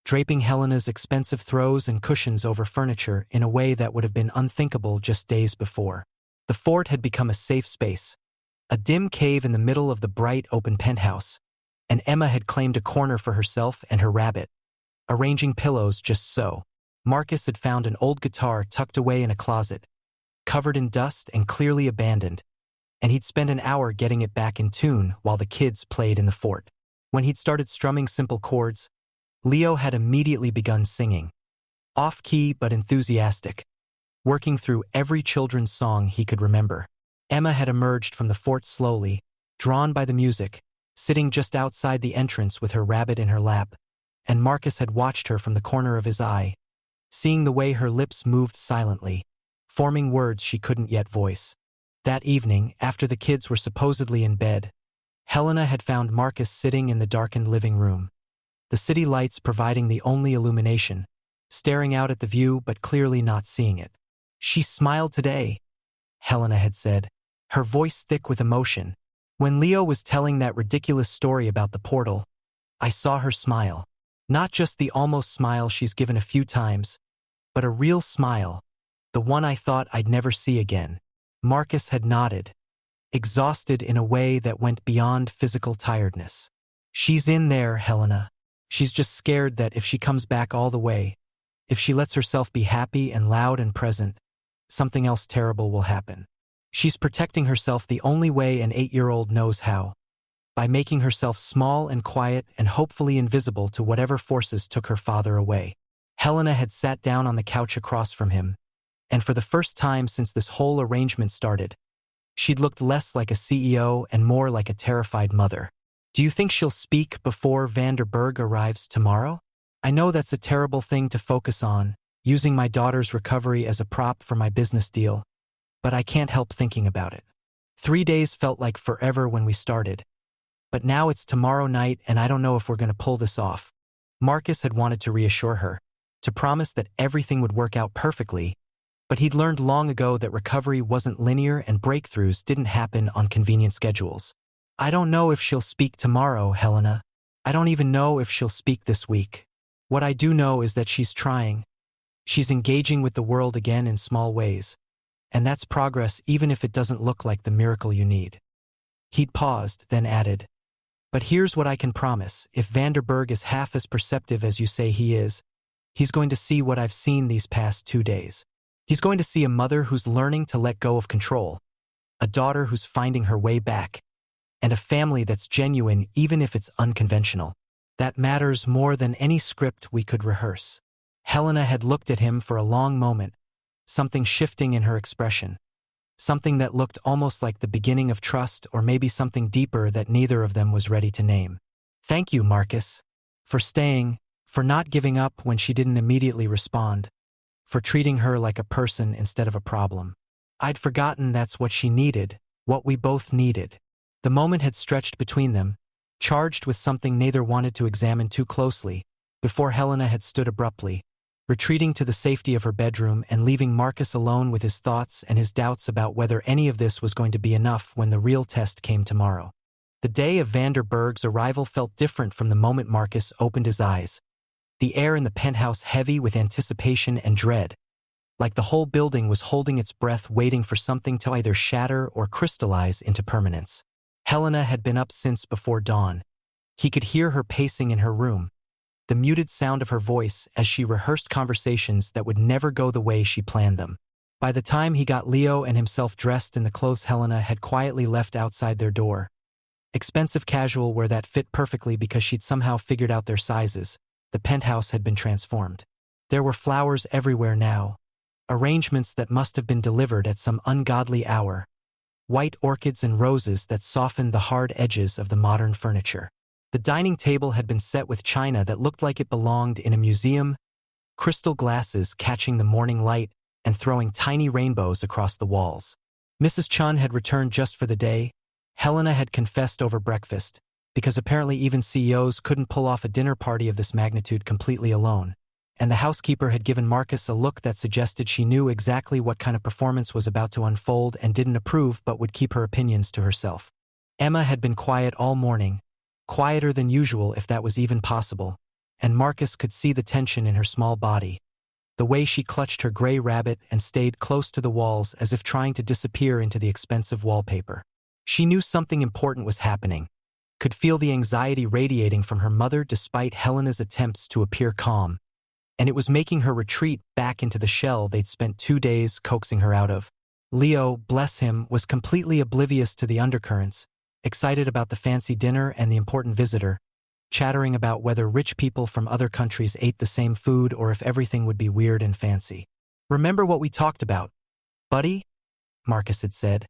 [SPEAKER 1] draping Helena's expensive throws and cushions over furniture in a way that would have been unthinkable just days before. The fort had become a safe space, a dim cave in the middle of the bright open penthouse, and Emma had claimed a corner for herself and her rabbit, arranging pillows just so. Marcus had found an old guitar tucked away in a closet, covered in dust and clearly abandoned, and he'd spent an hour getting it back in tune while the kids played in the fort. When he'd started strumming simple chords, Leo had immediately begun singing, off-key but enthusiastic, working through every children's song he could remember. Emma had emerged from the fort slowly, drawn by the music, sitting just outside the entrance with her rabbit in her lap, and Marcus had watched her from the corner of his eye, seeing the way her lips moved silently, forming words she couldn't yet voice. That evening, after the kids were supposedly in bed, Helena had found Marcus sitting in the darkened living room, the city lights providing the only illumination, staring out at the view but clearly not seeing it. "She smiled today," Helena had said, her voice thick with emotion. "When Leo was telling that ridiculous story about the portal, I saw her smile. Not just the almost smile she's given a few times, but a real smile, the one I thought I'd never see again." Marcus had nodded, exhausted in a way that went beyond physical tiredness. "She's in there, Helena. She's just scared that if she comes back all the way, if she lets herself be happy and loud and present, something else terrible will happen. She's protecting herself the only way an 8-year-old knows how, by making herself small and quiet and hopefully invisible to whatever forces took her father away." Helena had sat down on the couch across from him, and for the first time since this whole arrangement started, she'd looked less like a CEO and more like a terrified mother. "Do you think she'll speak before Vanderberg arrives tomorrow? I know that's a terrible thing to focus on, using my daughter's recovery as a prop for my business deal, but I can't help thinking about it. 3 days felt like forever when we started, but now it's tomorrow night and I don't know if we're going to pull this off." Marcus had wanted to reassure her, to promise that everything would work out perfectly, but he'd learned long ago that recovery wasn't linear and breakthroughs didn't happen on convenient schedules. "I don't know if she'll speak tomorrow, Helena. I don't even know if she'll speak this week. What I do know is that she's trying. She's engaging with the world again in small ways, and that's progress even if it doesn't look like the miracle you need." He'd paused, then added, "But here's what I can promise. If Vanderberg is half as perceptive as you say he is, He's going to see what I've seen these past 2 days. He's going to see a mother who's learning to let go of control, a daughter who's finding her way back, and a family that's genuine even if it's unconventional. That matters more than any script we could rehearse. Helena had looked at him for a long moment, something shifting in her expression. Something that looked almost like the beginning of trust, or maybe something deeper that neither of them was ready to name. Thank you, Marcus, for staying, for not giving up when she didn't immediately respond, for treating her like a person instead of a problem. I'd forgotten that's what she needed, what we both needed. The moment had stretched between them, charged with something neither wanted to examine too closely, before Helena had stood abruptly, retreating to the safety of her bedroom and leaving Marcus alone with his thoughts and his doubts about whether any of this was going to be enough when the real test came tomorrow. The day of Vanderberg's arrival felt different from the moment Marcus opened his eyes, the air in the penthouse heavy with anticipation and dread, like the whole building was holding its breath waiting for something to either shatter or crystallize into permanence. Helena had been up since before dawn. He could hear her pacing in her room, the muted sound of her voice as she rehearsed conversations that would never go the way she planned them. By the time he got Leo and himself dressed in the clothes Helena had quietly left outside their door, expensive casual wear that fit perfectly because she'd somehow figured out their sizes, the penthouse had been transformed. There were flowers everywhere now, arrangements that must have been delivered at some ungodly hour, white orchids and roses that softened the hard edges of the modern furniture. The dining table had been set with china that looked like it belonged in a museum, crystal glasses catching the morning light and throwing tiny rainbows across the walls. Mrs. Chun had returned just for the day. Helena had confessed over breakfast, because apparently even CEOs couldn't pull off a dinner party of this magnitude completely alone, and the housekeeper had given Marcus a look that suggested she knew exactly what kind of performance was about to unfold and didn't approve but would keep her opinions to herself. Emma had been quiet all morning, quieter than usual if that was even possible, and Marcus could see the tension in her small body, the way she clutched her gray rabbit and stayed close to the walls as if trying to disappear into the expensive wallpaper. She knew something important was happening, could feel the anxiety radiating from her mother despite Helena's attempts to appear calm, and it was making her retreat back into the shell they'd spent 2 days coaxing her out of. Leo, bless him, was completely oblivious to the undercurrents, excited about the fancy dinner and the important visitor, chattering about whether rich people from other countries ate the same food or if everything would be weird and fancy. "Remember what we talked about, buddy?" Marcus had said,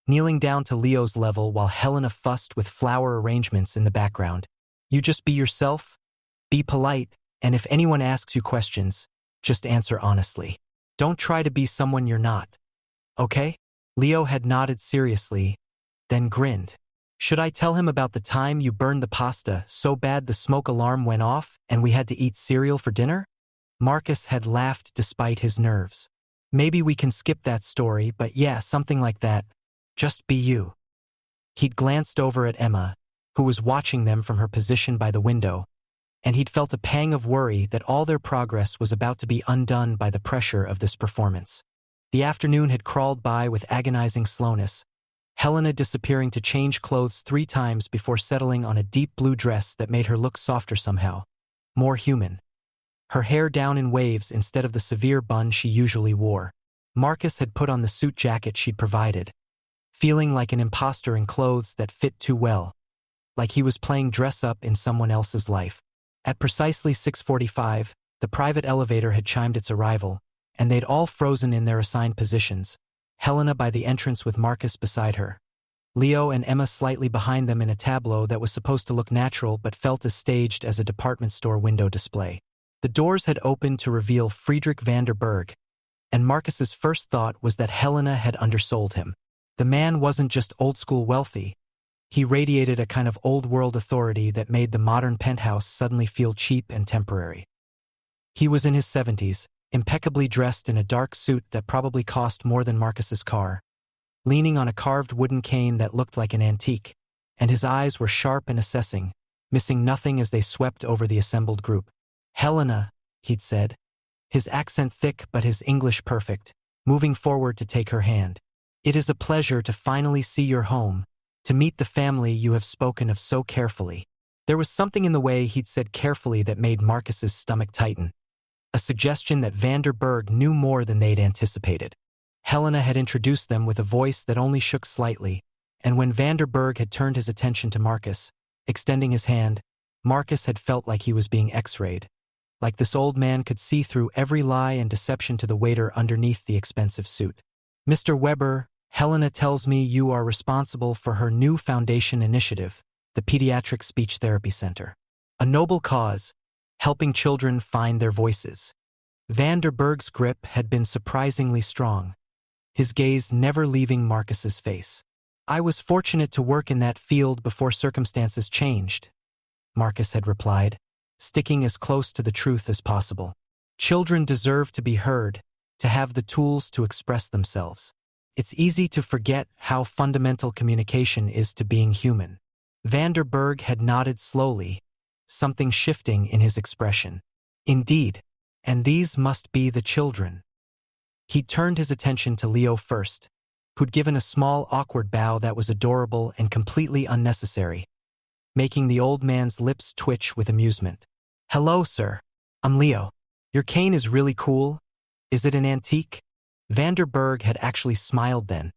[SPEAKER 1] kneeling down to Leo's level while Helena fussed with flower arrangements in the background. "You just be yourself, be polite, and if anyone asks you questions, just answer honestly. Don't try to be someone you're not. Okay?" Leo had nodded seriously, then grinned. "Should I tell him about the time you burned the pasta so bad the smoke alarm went off and we had to eat cereal for dinner?" Marcus had laughed despite his nerves. "Maybe we can skip that story, but yeah, something like that. Just be you." He'd glanced over at Emma, who was watching them from her position by the window, and he'd felt a pang of worry that all their progress was about to be undone by the pressure of this performance. The afternoon had crawled by with agonizing slowness, Helena disappearing to change clothes 3 times before settling on a deep blue dress that made her look softer somehow, more human. Her hair down in waves instead of the severe bun she usually wore. Marcus had put on the suit jacket she'd provided, feeling like an imposter in clothes that fit too well, like he was playing dress-up in someone else's life. At precisely 6:45, the private elevator had chimed its arrival, and they'd all frozen in their assigned positions, Helena by the entrance with Marcus beside her, Leo and Emma slightly behind them in a tableau that was supposed to look natural but felt as staged as a department store window display. The doors had opened to reveal Friedrich Vanderberg, and Marcus's first thought was that Helena had undersold him. The man wasn't just old-school wealthy. He radiated a kind of old-world authority that made the modern penthouse suddenly feel cheap and temporary. He was in his 70s, impeccably dressed in a dark suit that probably cost more than Marcus's car, leaning on a carved wooden cane that looked like an antique, and his eyes were sharp and assessing, missing nothing as they swept over the assembled group. "Helena," he'd said, his accent thick but his English perfect, moving forward to take her hand. "It is a pleasure to finally see your home, to meet the family you have spoken of so carefully." There was something in the way he'd said carefully that made Marcus's stomach tighten. a suggestion that Vanderberg knew more than they'd anticipated. Helena had introduced them with a voice that only shook slightly, and when Vanderberg had turned his attention to Marcus, extending his hand, Marcus had felt like he was being x-rayed. Like this old man could see through every lie and deception to the waiter underneath the expensive suit. "Mr. Weber, Helena tells me you are responsible for her new foundation initiative, the Pediatric Speech Therapy Center. A noble cause, helping children find their voices." Vanderberg's grip had been surprisingly strong, his gaze never leaving Marcus's face. "I was fortunate to work in that field before circumstances changed," Marcus had replied, sticking as close to the truth as possible. "Children deserve to be heard, to have the tools to express themselves. It's easy to forget how fundamental communication is to being human." Vanderberg had nodded slowly, something shifting in his expression. "Indeed, and these must be the children." He turned his attention to Leo first, who'd given a small awkward bow that was adorable and completely unnecessary, making the old man's lips twitch with amusement. "Hello, sir. I'm Leo. Your cane is really cool. Is it an antique?" Vanderberg had actually smiled then,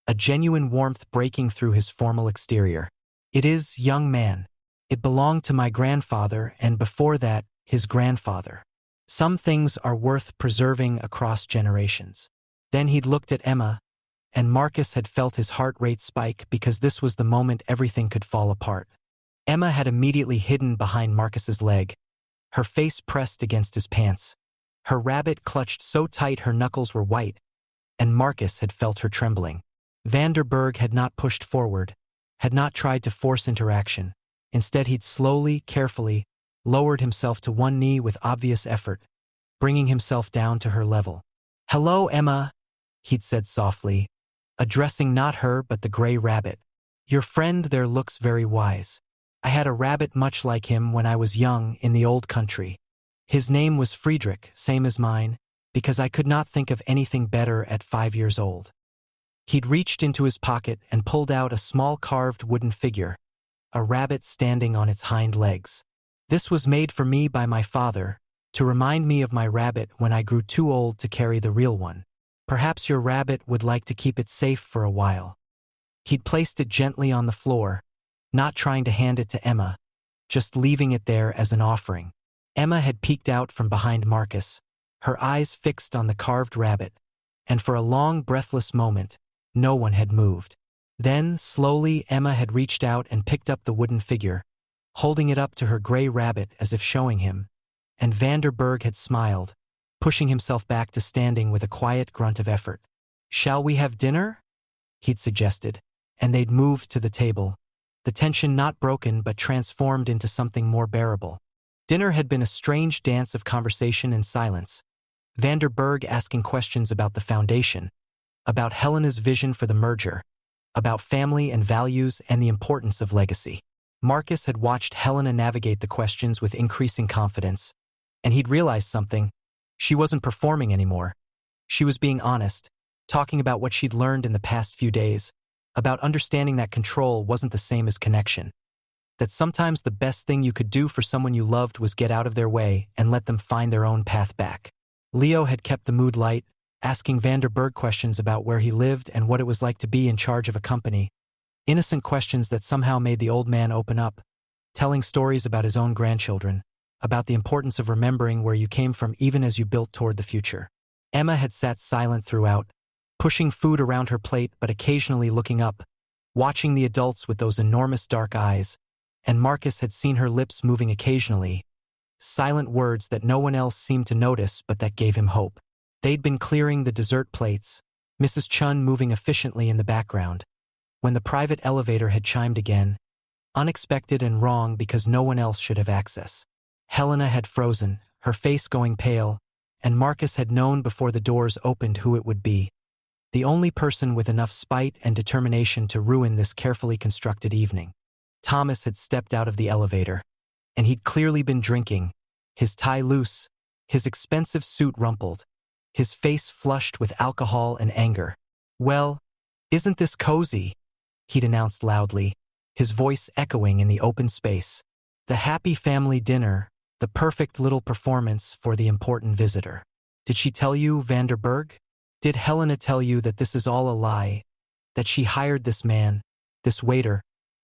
[SPEAKER 1] a genuine warmth breaking through his formal exterior. "It is, young man. It belonged to my grandfather, and before that, his grandfather. Some things are worth preserving across generations." Then he'd looked at Emma, and Marcus had felt his heart rate spike because this was the moment everything could fall apart. Emma had immediately hidden behind Marcus's leg, her face pressed against his pants. Her rabbit clutched so tight her knuckles were white, and Marcus had felt her trembling. Vanderberg had not pushed forward, had not tried to force interaction. Instead, he'd slowly, carefully, lowered himself to one knee with obvious effort, bringing himself down to her level. "Hello, Emma," he'd said softly, addressing not her but the gray rabbit. "Your friend there looks very wise. I had a rabbit much like him when I was young in the old country. His name was Friedrich, same as mine, because I could not think of anything better at 5 years old." He'd reached into his pocket and pulled out a small carved wooden figure, a rabbit standing on its hind legs. "This was made for me by my father, to remind me of my rabbit when I grew too old to carry the real one. Perhaps your rabbit would like to keep it safe for a while." He'd placed it gently on the floor, not trying to hand it to Emma, just leaving it there as an offering. Emma had peeked out from behind Marcus, her eyes fixed on the carved rabbit, and for a long, breathless moment, no one had moved. Then, slowly, Emma had reached out and picked up the wooden figure, holding it up to her gray rabbit as if showing him, and Vanderberg had smiled, pushing himself back to standing with a quiet grunt of effort. "Shall we have dinner?" he'd suggested, and they'd moved to the table, the tension not broken but transformed into something more bearable. Dinner had been a strange dance of conversation and silence, Vanderberg asking questions about the foundation, about Helena's vision for the merger, about family and values and the importance of legacy. Marcus had watched Helena navigate the questions with increasing confidence, and he'd realized something. She wasn't performing anymore. She was being honest, talking about what she'd learned in the past few days, about understanding that control wasn't the same as connection, that sometimes the best thing you could do for someone you loved was get out of their way and let them find their own path back. Leo had kept the mood light, asking Vanderberg questions about where he lived and what it was like to be in charge of a company, innocent questions that somehow made the old man open up, telling stories about his own grandchildren, about the importance of remembering where you came from even as you built toward the future. Emma had sat silent throughout, pushing food around her plate but occasionally looking up, watching the adults with those enormous dark eyes, and Marcus had seen her lips moving occasionally, silent words that no one else seemed to notice but that gave him hope. They'd been clearing the dessert plates, Mrs. Chun moving efficiently in the background, when the private elevator had chimed again, unexpected and wrong because no one else should have access. Helena had frozen, her face going pale, and Marcus had known before the doors opened who it would be, the only person with enough spite and determination to ruin this carefully constructed evening. Thomas had stepped out of the elevator, and he'd clearly been drinking, his tie loose, his expensive suit rumpled, his face flushed with alcohol and anger. "Well, isn't this cozy?" he'd announced loudly, his voice echoing in the open space. "The happy family dinner, The perfect little performance for the important visitor. Did she tell you, Vanderberg? Did Helena tell you that this is all a lie? That she hired this man, this waiter,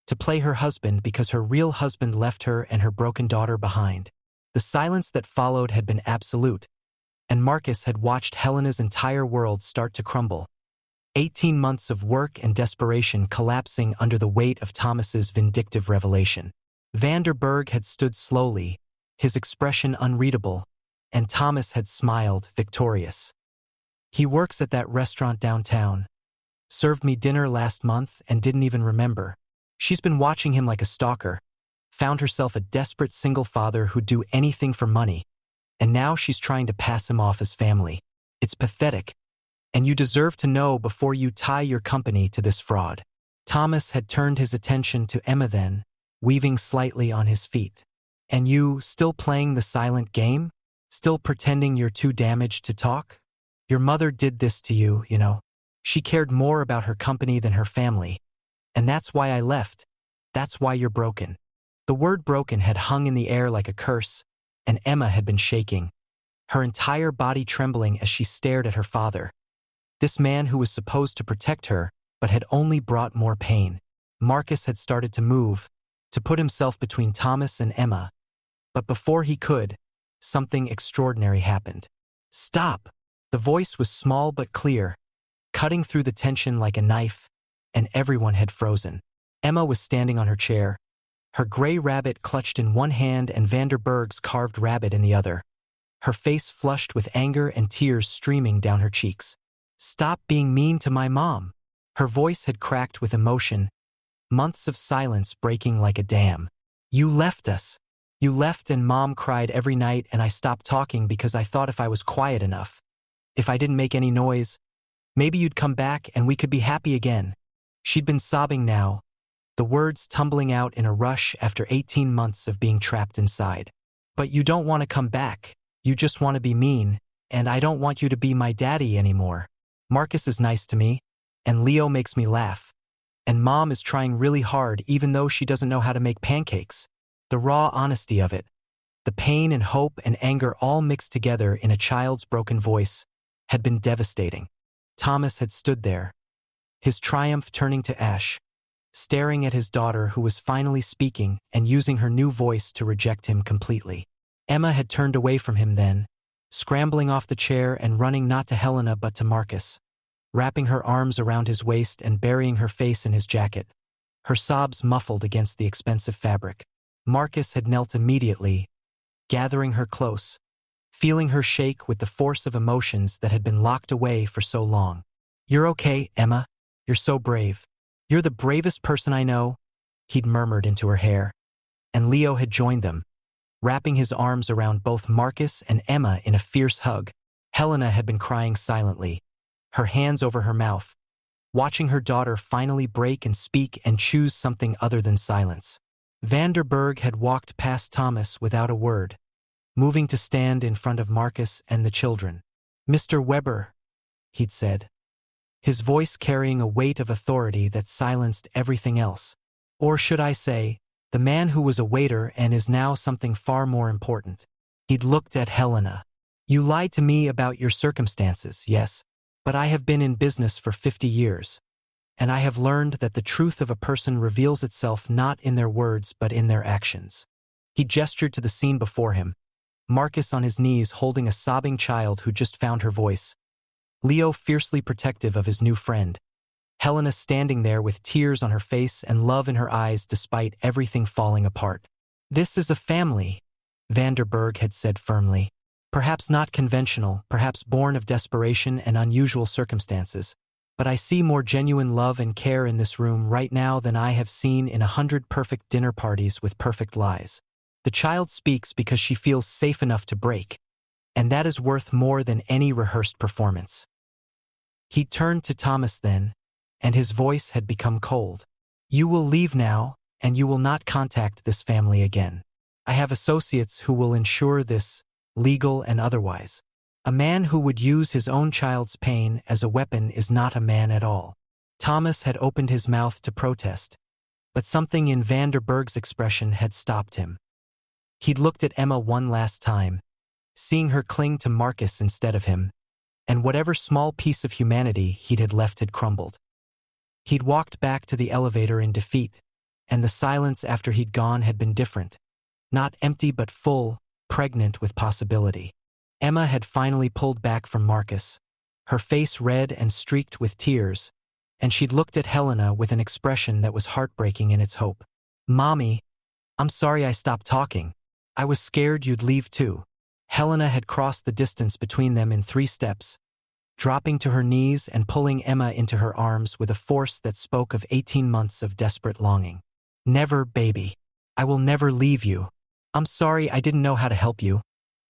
[SPEAKER 1] to play her husband because her real husband left her and her broken daughter behind? The silence that followed had been absolute, and Marcus had watched Helena's entire world start to crumble. 18 months of work and desperation collapsing under the weight of Thomas's vindictive revelation. Vanderberg had stood slowly, his expression unreadable, and Thomas had smiled, victorious. He works at that restaurant downtown. Served me dinner last month and didn't even remember. She's been watching him like a stalker. Found herself a desperate single father who'd do anything for money. And now she's trying to pass him off as family. It's pathetic. And you deserve to know before you tie your company to this fraud. Thomas had turned his attention to Emma then, weaving slightly on his feet. And you, still playing the silent game? Still pretending you're too damaged to talk? Your mother did this to you, you know. She cared more about her company than her family. And that's why I left. That's why you're broken. The word broken had hung in the air like a curse, and Emma had been shaking, her entire body trembling as she stared at her father. This man who was supposed to protect her, but had only brought more pain. Marcus had started to move, to put himself between Thomas and Emma. But before he could, something extraordinary happened. Stop! The voice was small but clear, cutting through the tension like a knife, and everyone had frozen. Emma was standing on her chair, her gray rabbit clutched in one hand and Vanderberg's carved rabbit in the other, her face flushed with anger and tears streaming down her cheeks. Stop being mean to my mom. Her voice had cracked with emotion, months of silence breaking like a dam. You left us. You left and Mom cried every night and I stopped talking because I thought if I was quiet enough, if I didn't make any noise, maybe you'd come back and we could be happy again. She'd been sobbing now, the words tumbling out in a rush after 18 months of being trapped inside. But you don't want to come back. You just want to be mean, and I don't want you to be my daddy anymore. Marcus is nice to me, and Leo makes me laugh. And Mom is trying really hard even though she doesn't know how to make pancakes. The raw honesty of it, the pain and hope and anger all mixed together in a child's broken voice, had been devastating. Thomas had stood there, his triumph turning to ash, staring at his daughter who was finally speaking and using her new voice to reject him completely. Emma had turned away from him then, scrambling off the chair and running not to Helena but to Marcus, wrapping her arms around his waist and burying her face in his jacket, her sobs muffled against the expensive fabric. Marcus had knelt immediately, gathering her close, feeling her shake with the force of emotions that had been locked away for so long. You're okay, Emma. You're so brave. You're the bravest person I know, he'd murmured into her hair. And Leo had joined them, wrapping his arms around both Marcus and Emma in a fierce hug. Helena had been crying silently, her hands over her mouth, watching her daughter finally break and speak and choose something other than silence. Vanderberg had walked past Thomas without a word, moving to stand in front of Marcus and the children. Mr. Weber, he'd said, his voice carrying a weight of authority that silenced everything else. Or should I say, the man who was a waiter and is now something far more important. He'd looked at Helena. You lied to me about your circumstances, yes, but I have been in business for 50 years. And I have learned that the truth of a person reveals itself not in their words but in their actions. He gestured to the scene before him, Marcus on his knees holding a sobbing child who just found her voice, Leo fiercely protective of his new friend, Helena standing there with tears on her face and love in her eyes despite everything falling apart. This is a family, Vanderberg had said firmly. Perhaps not conventional, perhaps born of desperation and unusual circumstances. But I see more genuine love and care in this room right now than I have seen in 100 perfect dinner parties with perfect lies. The child speaks because she feels safe enough to break, and that is worth more than any rehearsed performance. He turned to Thomas then, and his voice had become cold. You will leave now, and you will not contact this family again. I have associates who will ensure this, legal and otherwise. A man who would use his own child's pain as a weapon is not a man at all. Thomas had opened his mouth to protest, but something in Vanderberg's expression had stopped him. He'd looked at Emma one last time, seeing her cling to Marcus instead of him, and whatever small piece of humanity he'd had left had crumbled. He'd walked back to the elevator in defeat, and the silence after he'd gone had been different. Not empty but full, pregnant with possibility. Emma had finally pulled back from Marcus, her face red and streaked with tears, and she'd looked at Helena with an expression that was heartbreaking in its hope. "Mommy, I'm sorry I stopped talking. I was scared you'd leave too." Helena had crossed the distance between them in 3 steps, dropping to her knees and pulling Emma into her arms with a force that spoke of 18 months of desperate longing. "Never, baby. I will never leave you. I'm sorry I didn't know how to help you.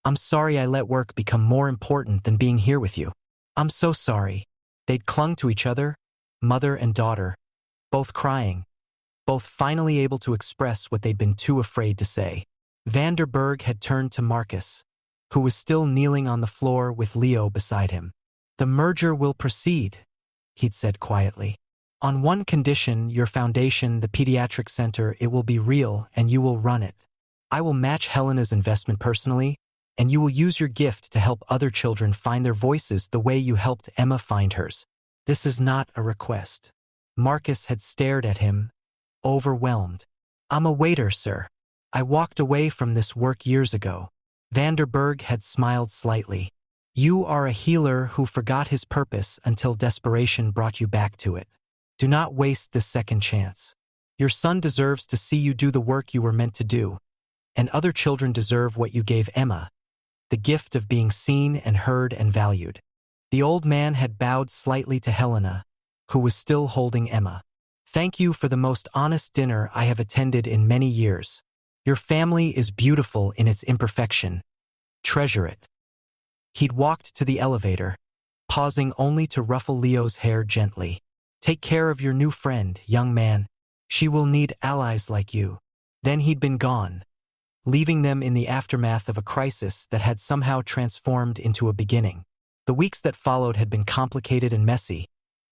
[SPEAKER 1] I'm sorry I let work become more important than being here with you. I'm so sorry." They'd clung to each other, mother and daughter, both crying, both finally able to express what they'd been too afraid to say. Vanderberg had turned to Marcus, who was still kneeling on the floor with Leo beside him. "The merger will proceed," he'd said quietly. "On one condition, your foundation, the pediatric center, it will be real and you will run it. I will match Helena's investment personally, and you will use your gift to help other children find their voices the way you helped Emma find hers. This is not a request." Marcus had stared at him, overwhelmed. "I'm a waiter, sir. I walked away from this work years ago." Vanderberg had smiled slightly. "You are a healer who forgot his purpose until desperation brought you back to it. Do not waste this second chance. Your son deserves to see you do the work you were meant to do, and other children deserve what you gave Emma, the gift of being seen and heard and valued." The old man had bowed slightly to Helena, who was still holding Emma. "Thank you for the most honest dinner I have attended in many years. Your family is beautiful in its imperfection. Treasure it." He'd walked to the elevator, pausing only to ruffle Leo's hair gently. "Take care of your new friend, young man. She will need allies like you." Then he'd been gone, leaving them in the aftermath of a crisis that had somehow transformed into a beginning. The weeks that followed had been complicated and messy,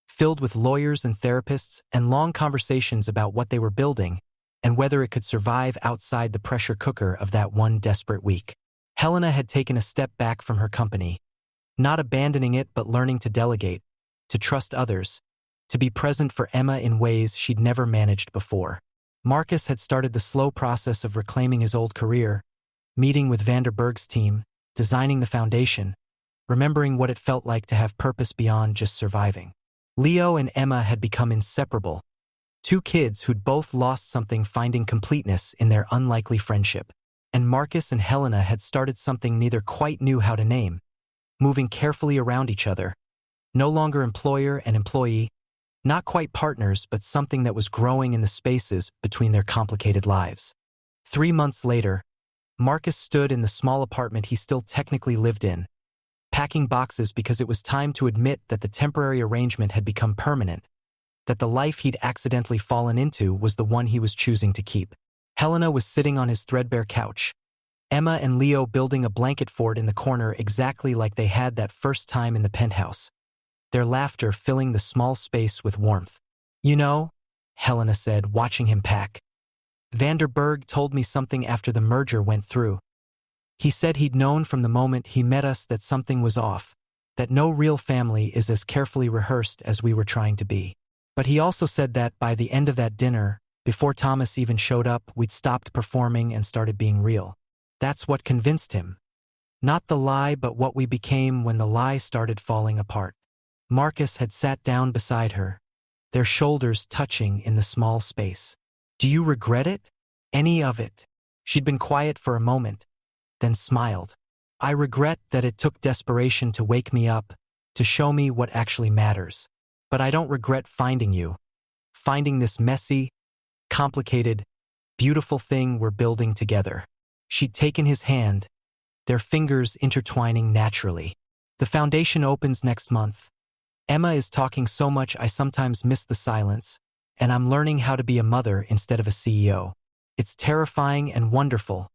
[SPEAKER 1] filled with lawyers and therapists and long conversations about what they were building and whether it could survive outside the pressure cooker of that one desperate week. Helena had taken a step back from her company, not abandoning it but learning to delegate, to trust others, to be present for Emma in ways she'd never managed before. Marcus had started the slow process of reclaiming his old career, meeting with Vanderberg's team, designing the foundation, remembering what it felt like to have purpose beyond just surviving. Leo and Emma had become inseparable, 2 kids who'd both lost something finding completeness in their unlikely friendship. And Marcus and Helena had started something neither quite knew how to name, moving carefully around each other, no longer employer and employee, not quite partners but something that was growing in the spaces between their complicated lives. 3 months later, Marcus stood in the small apartment he still technically lived in, packing boxes because it was time to admit that the temporary arrangement had become permanent, that the life he'd accidentally fallen into was the one he was choosing to keep. Helena was sitting on his threadbare couch, Emma and Leo building a blanket fort in the corner exactly like they had that first time in the penthouse, their laughter filling the small space with warmth. "You know," Helena said, watching him pack, "Vanderberg told me something after the merger went through. He said he'd known from the moment he met us that something was off, that no real family is as carefully rehearsed as we were trying to be. But he also said that by the end of that dinner, before Thomas even showed up, we'd stopped performing and started being real. That's what convinced him. Not the lie, but what we became when the lie started falling apart." Marcus had sat down beside her, their shoulders touching in the small space. "Do you regret it? Any of it?" She'd been quiet for a moment, then smiled. "I regret that it took desperation to wake me up, to show me what actually matters. But I don't regret finding you, finding this messy, complicated, beautiful thing we're building together." She'd taken his hand, their fingers intertwining naturally. "The foundation opens next month. Emma is talking so much I sometimes miss the silence, and I'm learning how to be a mother instead of a CEO. It's terrifying and wonderful,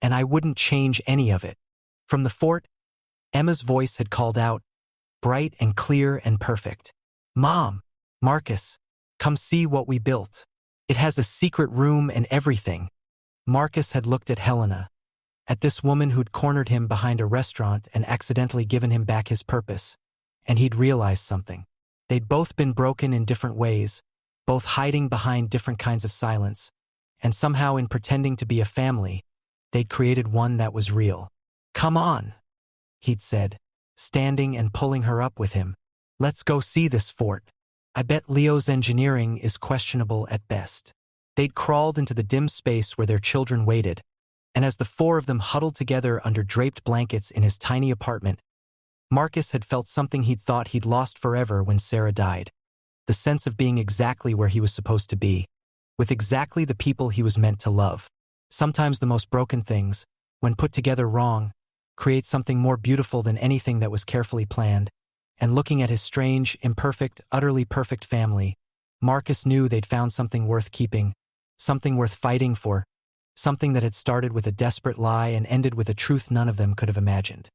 [SPEAKER 1] and I wouldn't change any of it." From the fort, Emma's voice had called out, bright and clear and perfect. "Mom, Marcus, come see what we built. It has a secret room and everything." Marcus had looked at Helena, at this woman who'd cornered him behind a restaurant and accidentally given him back his purpose. And he'd realized something. They'd both been broken in different ways, both hiding behind different kinds of silence, and somehow in pretending to be a family, they'd created one that was real. "Come on," he'd said, standing and pulling her up with him. "Let's go see this fort. I bet Leo's engineering is questionable at best." They'd crawled into the dim space where their children waited, and as the four of them huddled together under draped blankets in his tiny apartment, Marcus had felt something he'd thought he'd lost forever when Sarah died. The sense of being exactly where he was supposed to be, with exactly the people he was meant to love. Sometimes the most broken things, when put together wrong, create something more beautiful than anything that was carefully planned. And looking at his strange, imperfect, utterly perfect family, Marcus knew they'd found something worth keeping, something worth fighting for, something that had started with a desperate lie and ended with a truth none of them could have imagined.